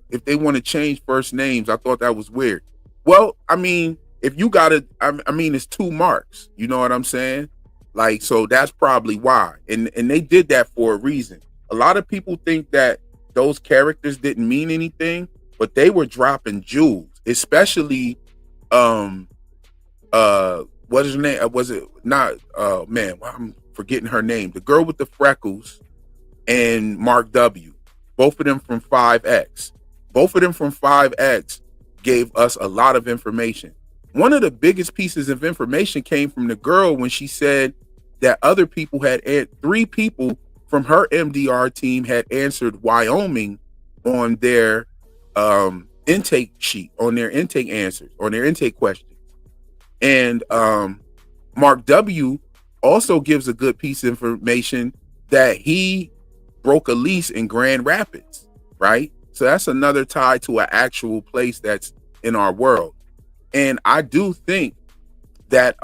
if they want to change first names? I thought that was weird. Well, I mean, if you got it, I mean, it's two Marks. You know what I'm saying? Like, so that's probably why. And they did that for a reason. A lot of people think that those characters didn't mean anything, but they were dropping jewels, especially, what is her name? Was it not, man, I'm forgetting her name. The girl with the freckles and Mark W. Both of them from 5X. Both of them from 5X gave us a lot of information. One of the biggest pieces of information came from the girl when she said that other people had, 3 people from her MDR team had answered Wyoming on their intake sheet, on their intake answers, on their intake questions. And Mark W also gives a good piece of information that he broke a lease in Grand Rapids, right? So that's another tie to an actual place that's in our world. And I do think that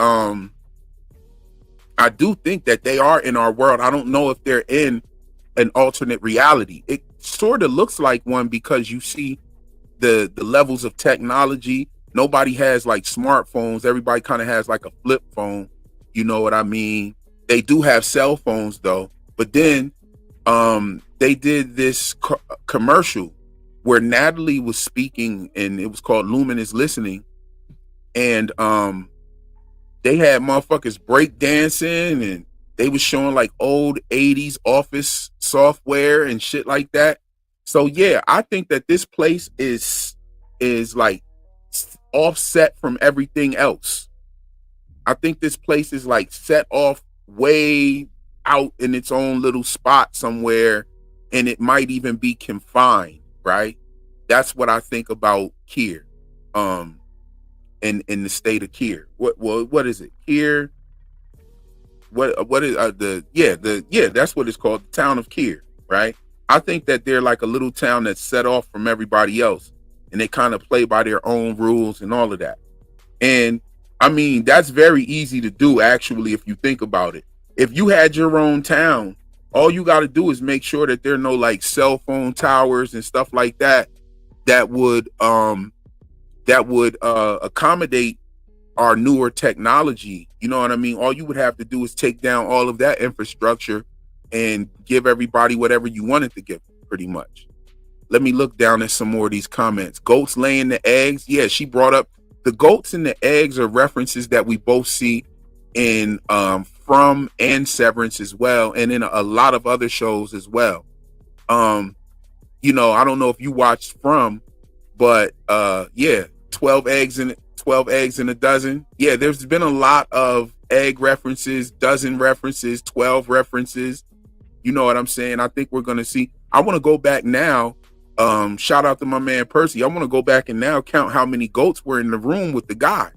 they are in our world. I don't know if they're in an alternate reality. It sort of looks like one because you see the levels of technology. Nobody has like smartphones. Everybody kind of has like a flip phone. You know what I mean? They do have cell phones though. But then they did this commercial where Natalie was speaking, and it was called Lumen is Listening. And they had motherfuckers break dancing, and they was showing like old 80s office software and shit like that. So yeah, I think that this place is like offset from everything else. I think this place is like set off way out in its own little spot somewhere, and it might even be confined, right? That's what I think about Kier. In the state of Kier. What is it? Kier? What is that's what it's called, the town of Kier, right? I think that they're like a little town that's set off from everybody else, and they kind of play by their own rules and all of that. And I mean, that's very easy to do actually if you think about it. If you had your own town, all you got to do is make sure that there are no like cell phone towers and stuff like that that would accommodate our newer technology. You know what I mean? All you would have to do is take down all of that infrastructure and give everybody whatever you wanted to give, pretty much. Let me look down at some more of these comments. Goats laying the eggs. Yeah, she brought up the goats and the eggs are references that we both see in From and Severance as well, and in a lot of other shows as well. You know, I don't know if you watched From, but yeah, 12 eggs in a dozen. Yeah, there's been a lot of egg references, dozen references, 12 references. You know what I'm saying? I think we're going to see. I want to go back now. Shout out to my man Percy. I want to go back and now count how many goats were in the room with the guy.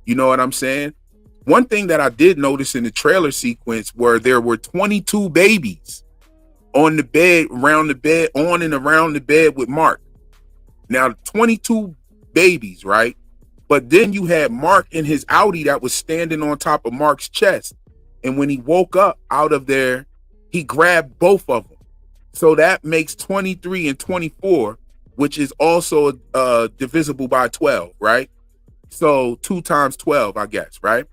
You know what I'm saying? One thing that I did notice in the trailer sequence where there were 22 babies on the bed, around the bed, on and around the bed with Mark. Now, 22 babies, right? But then you had Mark in his Audi that was standing on top of Mark's chest. And when he woke up out of there, he grabbed both of them. So that makes 23 and 24, which is also divisible by 12, right? So 2 times 12, I guess, right?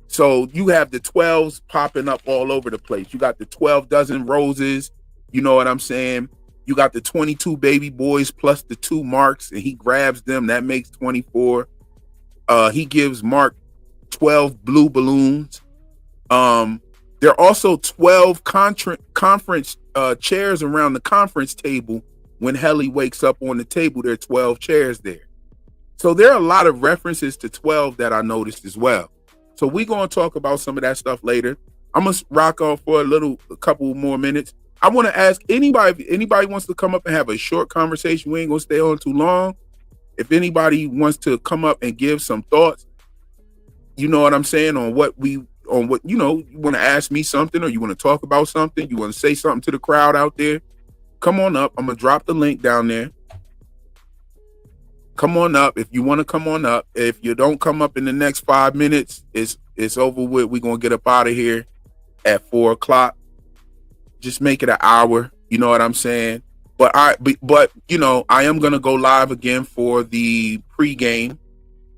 So you have the 12s popping up all over the place. You got the 12 dozen roses, you know what I'm saying? You got the 22 baby boys plus the 2 Marks, and he grabs them. That makes 24. He gives Mark 12 blue balloons. There are also 12 conference chairs around the conference table. When Helly wakes up on the table, there are 12 chairs there. So there are a lot of references to 12 that I noticed as well. So we're going to talk about some of that stuff later. I'm going to rock off for a couple more minutes. I want to ask anybody, if anybody wants to come up and have a short conversation. We ain't going to stay on too long. If anybody wants to come up and give some thoughts, you know what I'm saying, on what, you know, you want to ask me something, or you want to talk about something, you want to say something to the crowd out there, come on up. I'm going to drop the link down there. Come on up if you want to come on up. If you don't come up in the next 5 minutes, it's over with. We're going to get up out of here at 4 o'clock. Just make it an hour. You know what I'm saying? But you know, I am going to go live again for the pregame.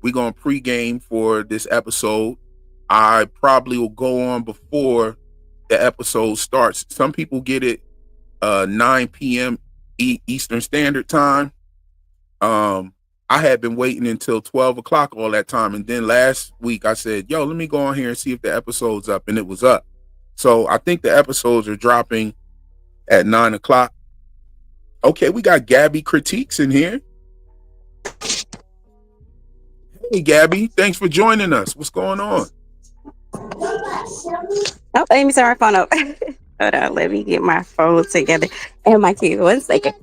We're going to pregame for this episode. I probably will go on before the episode starts. Some people get it 9 p.m. Eastern Standard Time. I had been waiting until 12 o'clock all that time. And then last week I said, yo, let me go on here and see if the episode's up. And it was up. So I think the episodes are dropping at 9 o'clock. Okay, we got Gabby Critiques in here. Hey, Gabby, thanks for joining us. What's going on? Oh, let me turn my phone up. Hold on, let me get my phone together and my key. 1 second.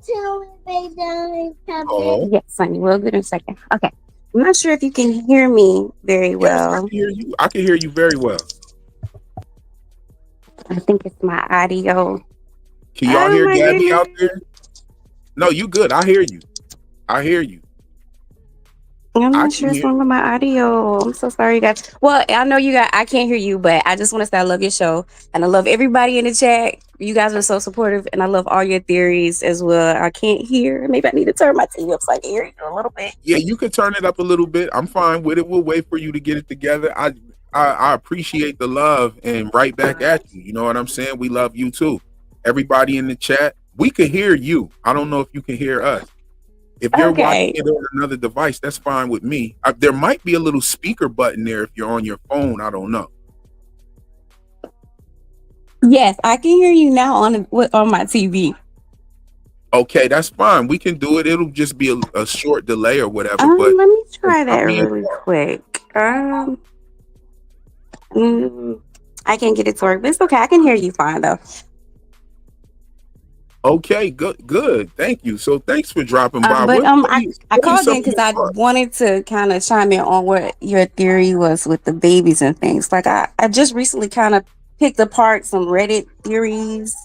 Oh. Yes, Sonny, we'll get in a second. Okay. I'm not sure if you can hear me very well. Yes, I can hear you. I can hear you very well. I think it's my audio. Can y'all hear Gabby out there? No, you good. I hear you. I hear you. I'm not sure what's wrong with my audio. I'm so sorry, you guys. Well, I know I can't hear you, but I just want to say I love your show. And I love everybody in the chat. You guys are so supportive, and I love all your theories as well. I can't hear. Maybe I need to turn my TV up so I can hear you a little bit. Yeah, you can turn it up a little bit. I'm fine with it. We'll wait for you to get it together. I appreciate the love, and right back at you. You know what I'm saying? We love you too. Everybody in the chat, we can hear you. I don't know if you can hear us. If you're watching it on another device, that's fine with me. There might be a little speaker button there if you're on your phone. I don't know. Yes, I can hear you now on my TV. Okay, that's fine. We can do it. It'll just be a short delay or whatever. But let me try that really quick. I can't get it to work, but it's okay. I can hear you fine though. Okay, good. Thank you. So thanks for dropping by. But I called in because I wanted to kind of chime in on what your theory was with the babies and things. Like I just recently kind of picked apart some Reddit theories.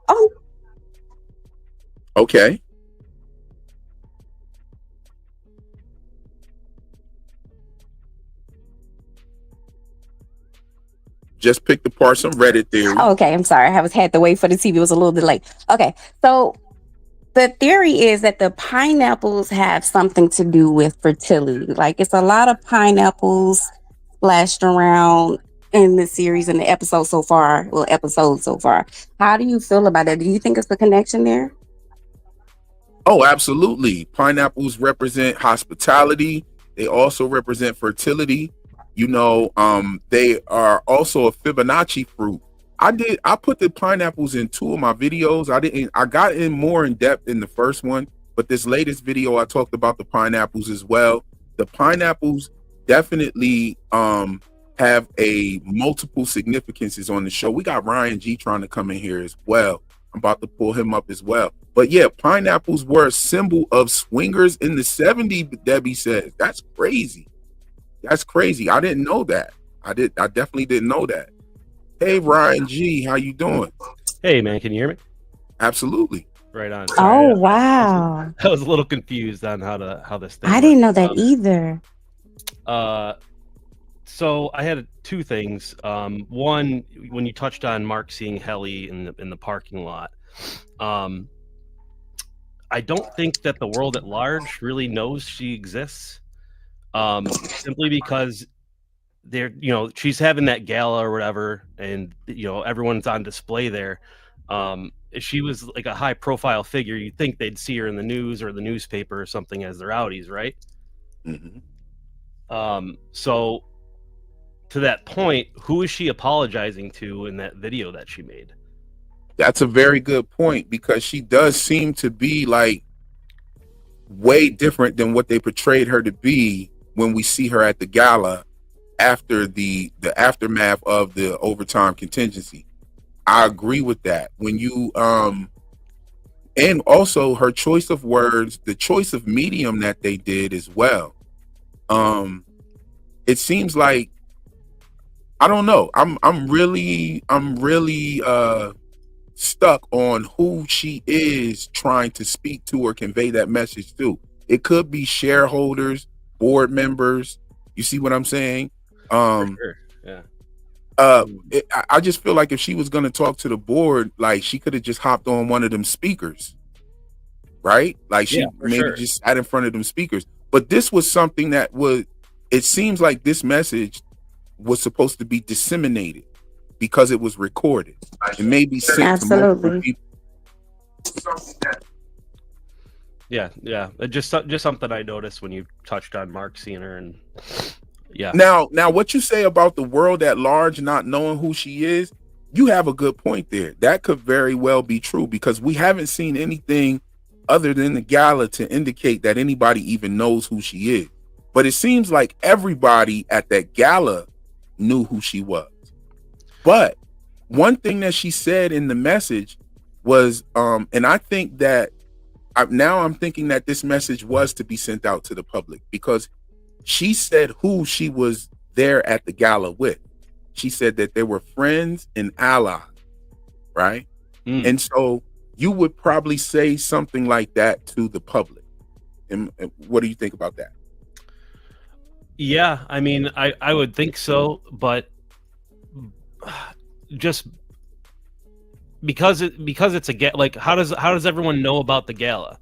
Oh. Okay. Just picked apart some Reddit theory. Oh, okay, I'm sorry. I had to wait for the TV. It was a little delayed. Okay, so the theory is that the pineapples have something to do with fertility. Like it's a lot of pineapples splashed around in the series and the episodes so far. How do you feel about it? Do you think it's a connection there? Oh, absolutely. Pineapples represent hospitality. They also represent fertility. You know, they are also a Fibonacci fruit. I put the pineapples in 2 of my videos. I got in more in depth in the first one, but this latest video I talked about the pineapples as well. The pineapples definitely have a multiple significances on the show. We got Ryan G trying to come in here as well. I'm about to pull him up as well. But yeah, pineapples were a symbol of swingers in the 70s, Debbie says. That's crazy. That's crazy. I didn't know that. I definitely didn't know that. Hey, Ryan G, how you doing? Hey, man, can you hear me? Absolutely. Right on. Oh, wow. I was a little confused on how this thing I didn't know that either. So I had two things. One, when you touched on Mark seeing Helly in the parking lot, I don't think that the world at large really knows she exists. Simply because she's having that gala or whatever, and everyone's on display there. If she was like a high profile figure, you'd think they'd see her in the news or the newspaper or something as their outies, right? Mm-hmm. So to that point, who is she apologizing to in that video that she made? That's a very good point, because she does seem to be like way different than what they portrayed her to be when we see her at the gala after the aftermath of the overtime contingency. I agree with that. When you and also her choice of words, the choice of medium that they did as well. It seems like, I don't know. I'm really stuck on who she is trying to speak to or convey that message to. It could be shareholders, board members. You see what I'm saying? For sure. Yeah. I just feel like if she was going to talk to the board, like she could have just hopped on one of them speakers, right? Like she maybe just sat in front of them speakers. But this was something that it seems like this message was supposed to be disseminated because it was recorded and maybe sent to multiple people. Yeah. Just something I noticed when you touched on Mark seeing her, and yeah. Now, what you say about the world at large not knowing who she is, you have a good point there. That could very well be true, because we haven't seen anything other than the gala to indicate that anybody even knows who she is. But it seems like everybody at that gala knew who she was. But one thing that she said in the message was, and I think that I'm thinking that this message was to be sent out to the public, because she said who she was there at the gala with. She said that they were friends and allies, right? And so you would probably say something like that to the public. And what do you think about that? Yeah, I mean, I would think so, but just because it's a like, how does everyone know about the gala?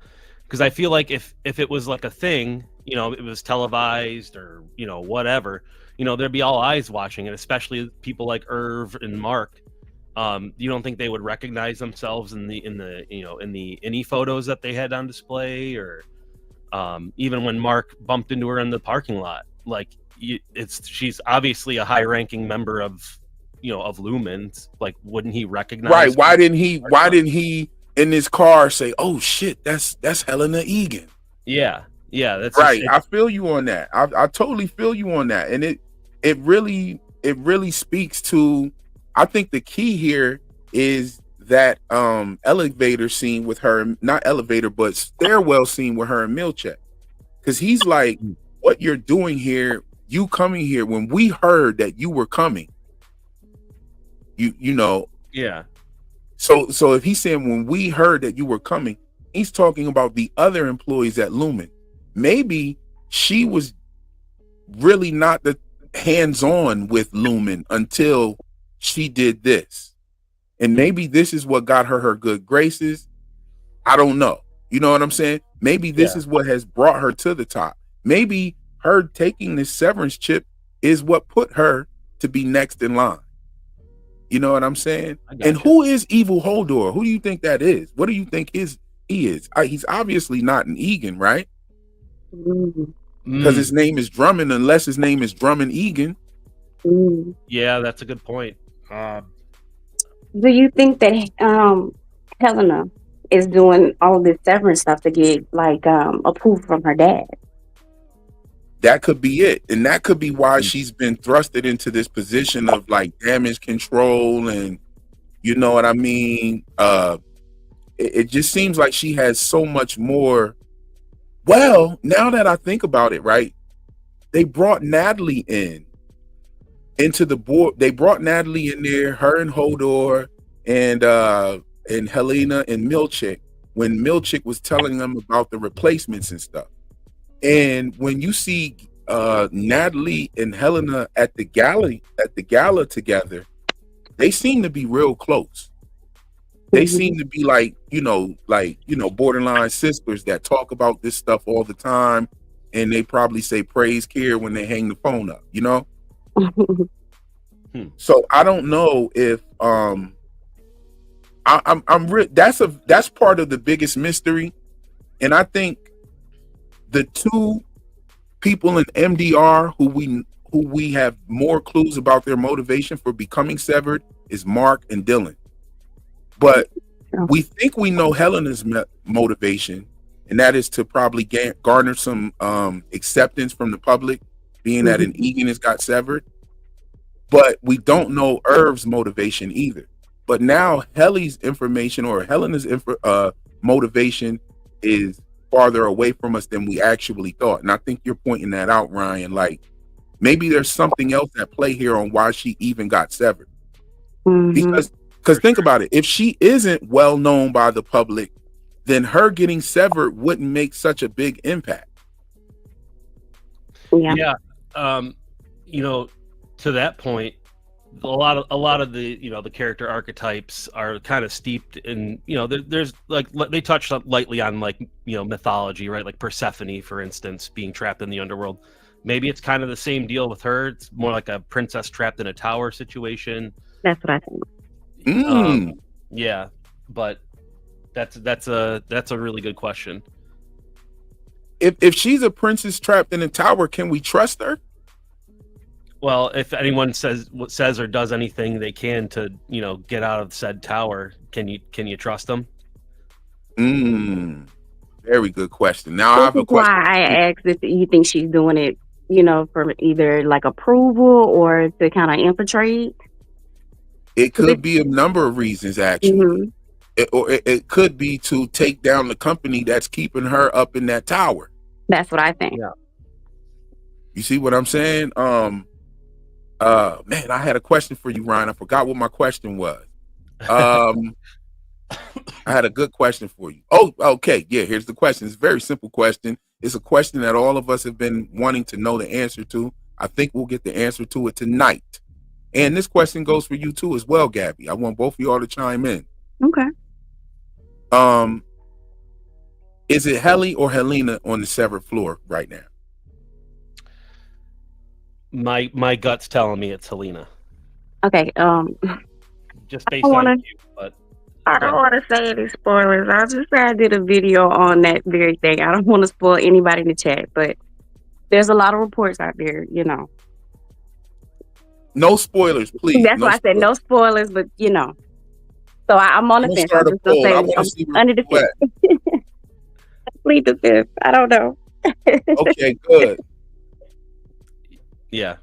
Because I feel like if it was like a thing, it was televised or whatever, there'd be all eyes watching it, especially people like Irv and Mark. You don't think they would recognize themselves in the any photos that they had on display, or even when Mark bumped into her in the parking lot? Like, she's obviously a high-ranking member of Lumen. Like, wouldn't he recognize? Right? Why didn't he in his car say, "Oh shit, that's Helena Egan"? Yeah, that's right. I feel you on that. I totally feel you on that, and it really speaks to. I think the key here is that elevator scene with her, not elevator, but stairwell scene with her and Milchick, because he's like, "What you're doing here? You coming here when we heard that you were coming? You know." Yeah. So if he's saying when we heard that you were coming, he's talking about the other employees at Lumen. Maybe she was really not the hands-on with Lumen until she did this. And maybe this is what got her good graces. I don't know. You know what I'm saying? Maybe this is what has brought her to the top. Maybe her taking this severance chip is what put her to be next in line. You know what I'm saying? And who is Evil Holdor? Who do you think that is? What do you think he is? He's obviously not an Egan, right? Because his name is Drummond, unless his name is Drummond Egan. Yeah, that's a good point. Do you think that Helena is doing all this severance stuff to get like approval from her dad? That could be it. And that could be why she's been thrusted into this position of like damage control, and you know what I mean? It just seems like she has so much more. Well, now that I think about it, right? They brought Natalie into the board. They brought Natalie in there, her and Hodor and Helena and Milchick, when Milchick was telling them about the replacements and stuff. And when you see Natalie and Helena at the gala together, they seem to be real close. They seem to be like borderline sisters that talk about this stuff all the time, and they probably say praise care when they hang the phone up, you know? So I don't know if that's part of the biggest mystery. And I think the two people in MDR who we have more clues about their motivation for becoming severed is Mark and Dylan. But we think we know Helena's motivation, and that is to probably garner some acceptance from the public, being that an Egan has got severed. But we don't know Irv's motivation either. But now Helena's motivation is farther away from us than we actually thought. And I think you're pointing that out, Ryan. Like, maybe there's something else at play here on why she even got severed. Because think about it. If she isn't well known by the public, then her getting severed wouldn't make such a big impact. Yeah. To that point, a lot of the the character archetypes are kind of steeped in there's like they touched lightly on like mythology, right? Like Persephone, for instance, being trapped in the underworld. Maybe it's kind of the same deal with her. It's more like a princess trapped in a tower situation. That's what I think. Yeah, but that's a really good question. If she's a princess trapped in a tower, can we trust her? Well, if anyone says or does anything they can to get out of said tower, can you trust them? Very good question. Now I have a question. Why I asked if you think she's doing it, for either like approval or to kind of infiltrate. It could be a number of reasons, actually. It could be to take down the company that's keeping her up in that tower. That's what I think. Yeah. You see what I'm saying? Man, I had a question for you, Ryan. I forgot what my question was. I had a good question for you. Oh, okay. Yeah, here's the question. It's a very simple question. It's a question that all of us have been wanting to know the answer to. I think we'll get the answer to it tonight. And this question goes for you too as well, Gabby. I want both of y'all to chime in. Okay. Is it Helly or Helena on the severed floor right now? My gut's telling me it's Helena. Okay. Just based on you, but I don't want to say any spoilers. I just said I did a video on that very thing. I don't want to spoil anybody in the chat, but there's a lot of reports out there, No spoilers, please. That's why I said no spoilers, but So I'm on the fence. Start a poll. I want to see under the fence. Plead the fifth. I don't know. Okay, good. Yeah.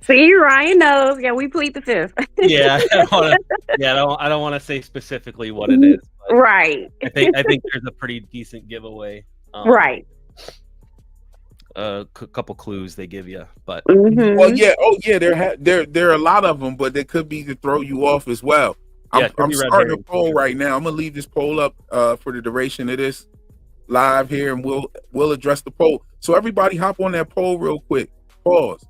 See, Ryan knows. Yeah, we plead the fifth. Yeah, I don't want to say specifically what it is. But right. I think there's a pretty decent giveaway. Right. A couple clues they give you, but well, yeah. Oh, yeah. There are a lot of them, but they could be to throw you off as well. I'm starting a poll right now. I'm gonna leave this poll up for the duration of this live here, and we'll address the poll. So everybody, hop on that poll real quick. Pause.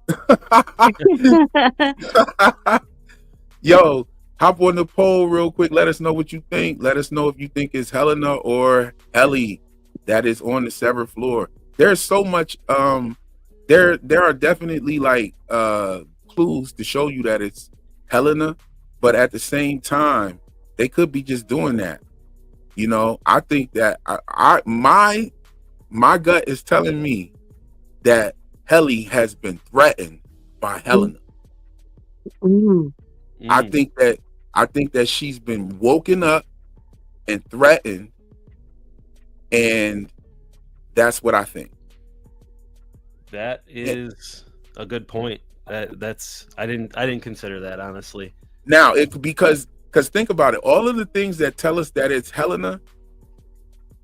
Yo, hop on the poll real quick. Let us know what you think. Let us know if you think it's Helena or Ellie that is on the severed floor. There's so much. There are definitely like clues to show you that it's Helena, but at the same time, they could be just doing that. I think that my gut is telling me that Helly has been threatened by Helena. I think that she's been woken up and threatened, and that's what I think. That is a good point. That's I didn't consider that, honestly. Now, because think about it, all of the things that tell us that it's Helena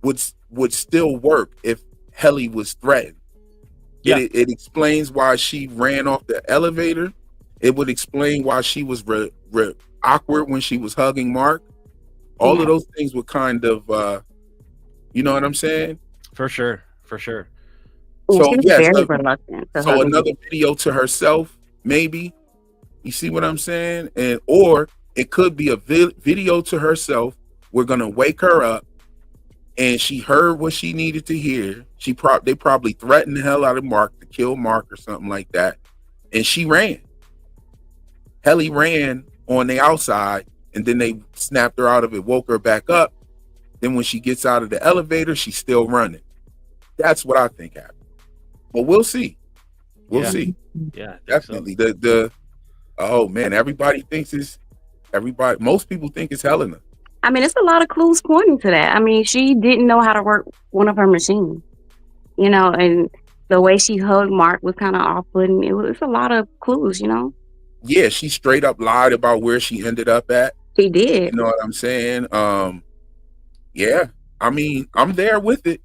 would still work if Helly was threatened. Yeah. It explains why she ran off the elevator. It would explain why she was awkward when she was hugging Mark. All of those things would kind of, you know what I'm saying? For sure. For sure. Yeah, So she was yes, very reluctant. so another video to herself, maybe. You see what I'm saying? And or it could be a video to herself. We're gonna wake her up, and she heard what she needed to hear. They probably threatened the hell out of Mark to kill Mark or something like that, and she ran. Helly ran on the outside, and then they snapped her out of it, woke her back up. Then when she gets out of the elevator, she's still running. That's what I think happened. But we'll see. We'll see. Yeah, I think Definitely. so. Oh man, most people think it's Helena. I mean, it's a lot of clues pointing to that. I mean, she didn't know how to work one of her machines, you know, and the way she hugged Mark was kind of off-putting. It was a lot of clues, you know. Yeah, she straight up lied about where she ended up at. She did. You know what I'm saying? Yeah, I mean, I'm there with it.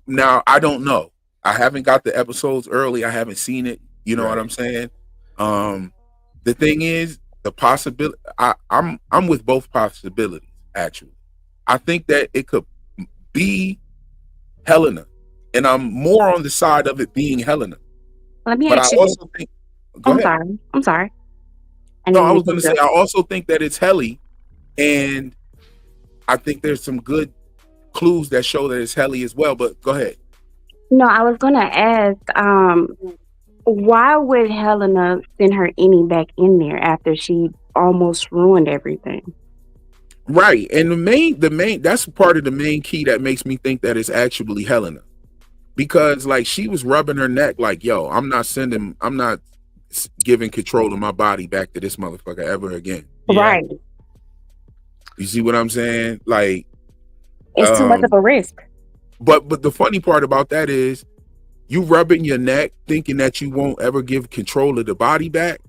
Now, I don't know. I haven't got the episodes early. I haven't seen it. You know what I'm saying? The thing is, the possibility. I'm with both possibilities. Actually, I think that it could be Helena, and I'm more on the side of it being Helena. Let me But ask I you. also think. Go ahead. I'm sorry. No, I was going to say I also think that it's Helly, and I think there's some good clues that show that it's Helly as well. But go ahead. No, I was gonna ask, why would Helena send her Emmy back in there after she almost ruined everything? Right, and the main that's part of the main key that makes me think that it's actually Helena, because like she was rubbing her neck like, yo, I'm not giving control of my body back to this motherfucker ever again. Yeah. Right. You see what I'm saying? Like, It's too much of a risk. But the funny part about that is you rubbing your neck thinking that you won't ever give control of the body back.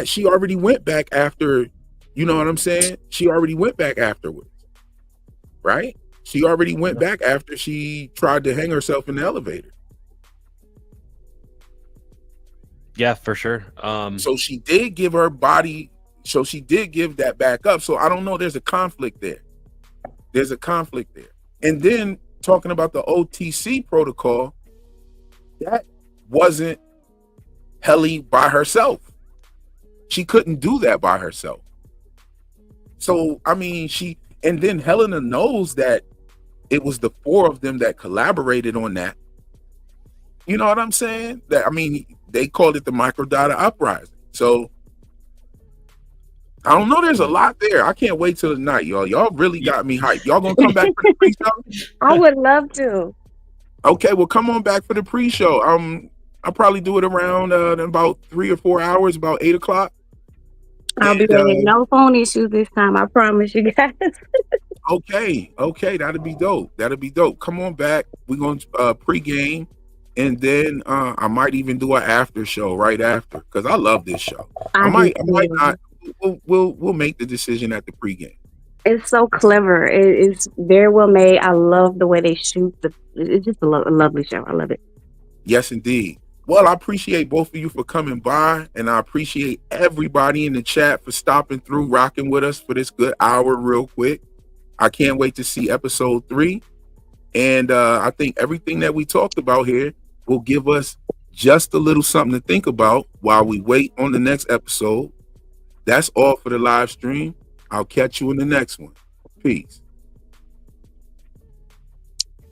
She already went back after, you know what I'm saying? She already went back afterwards. Right? She already went back after she tried to hang herself in the elevator. Yeah, for sure. So she did give her body, so she did give that back up. So I don't know, there's a conflict there. And then talking about the OTC protocol, that wasn't Helly by herself. She couldn't do that by herself. So, I mean, and then Helena knows that it was the four of them that collaborated on that. You know what I'm saying? That, I mean, they called it the microdata uprising. So I don't know. There's a lot there. I can't wait till tonight, y'all. Y'all really got me hyped. Y'all gonna come back for the pre-show? I would love to. Okay, well, come on back for the pre-show. I'll probably do it around in about 3 or 4 hours, about 8 o'clock. I'll be there with no phone issues this time. I promise you guys. Okay, that'll be dope. Come on back. We're gonna pre-game, and then I might even do an after show right after, because I love this show. I might not. We'll make the decision at the pregame. It's so clever. It's very well made. I love the way they shoot. It's just a lovely show. I love it. Yes, indeed. Well, I appreciate both of you for coming by, and I appreciate everybody in the chat for stopping through, rocking with us for this good hour real quick. I can't wait to see episode 3. And I think everything that we talked about here will give us just a little something to think about while we wait on the next episode. That's all for the live stream. I'll catch you in the next one. Peace.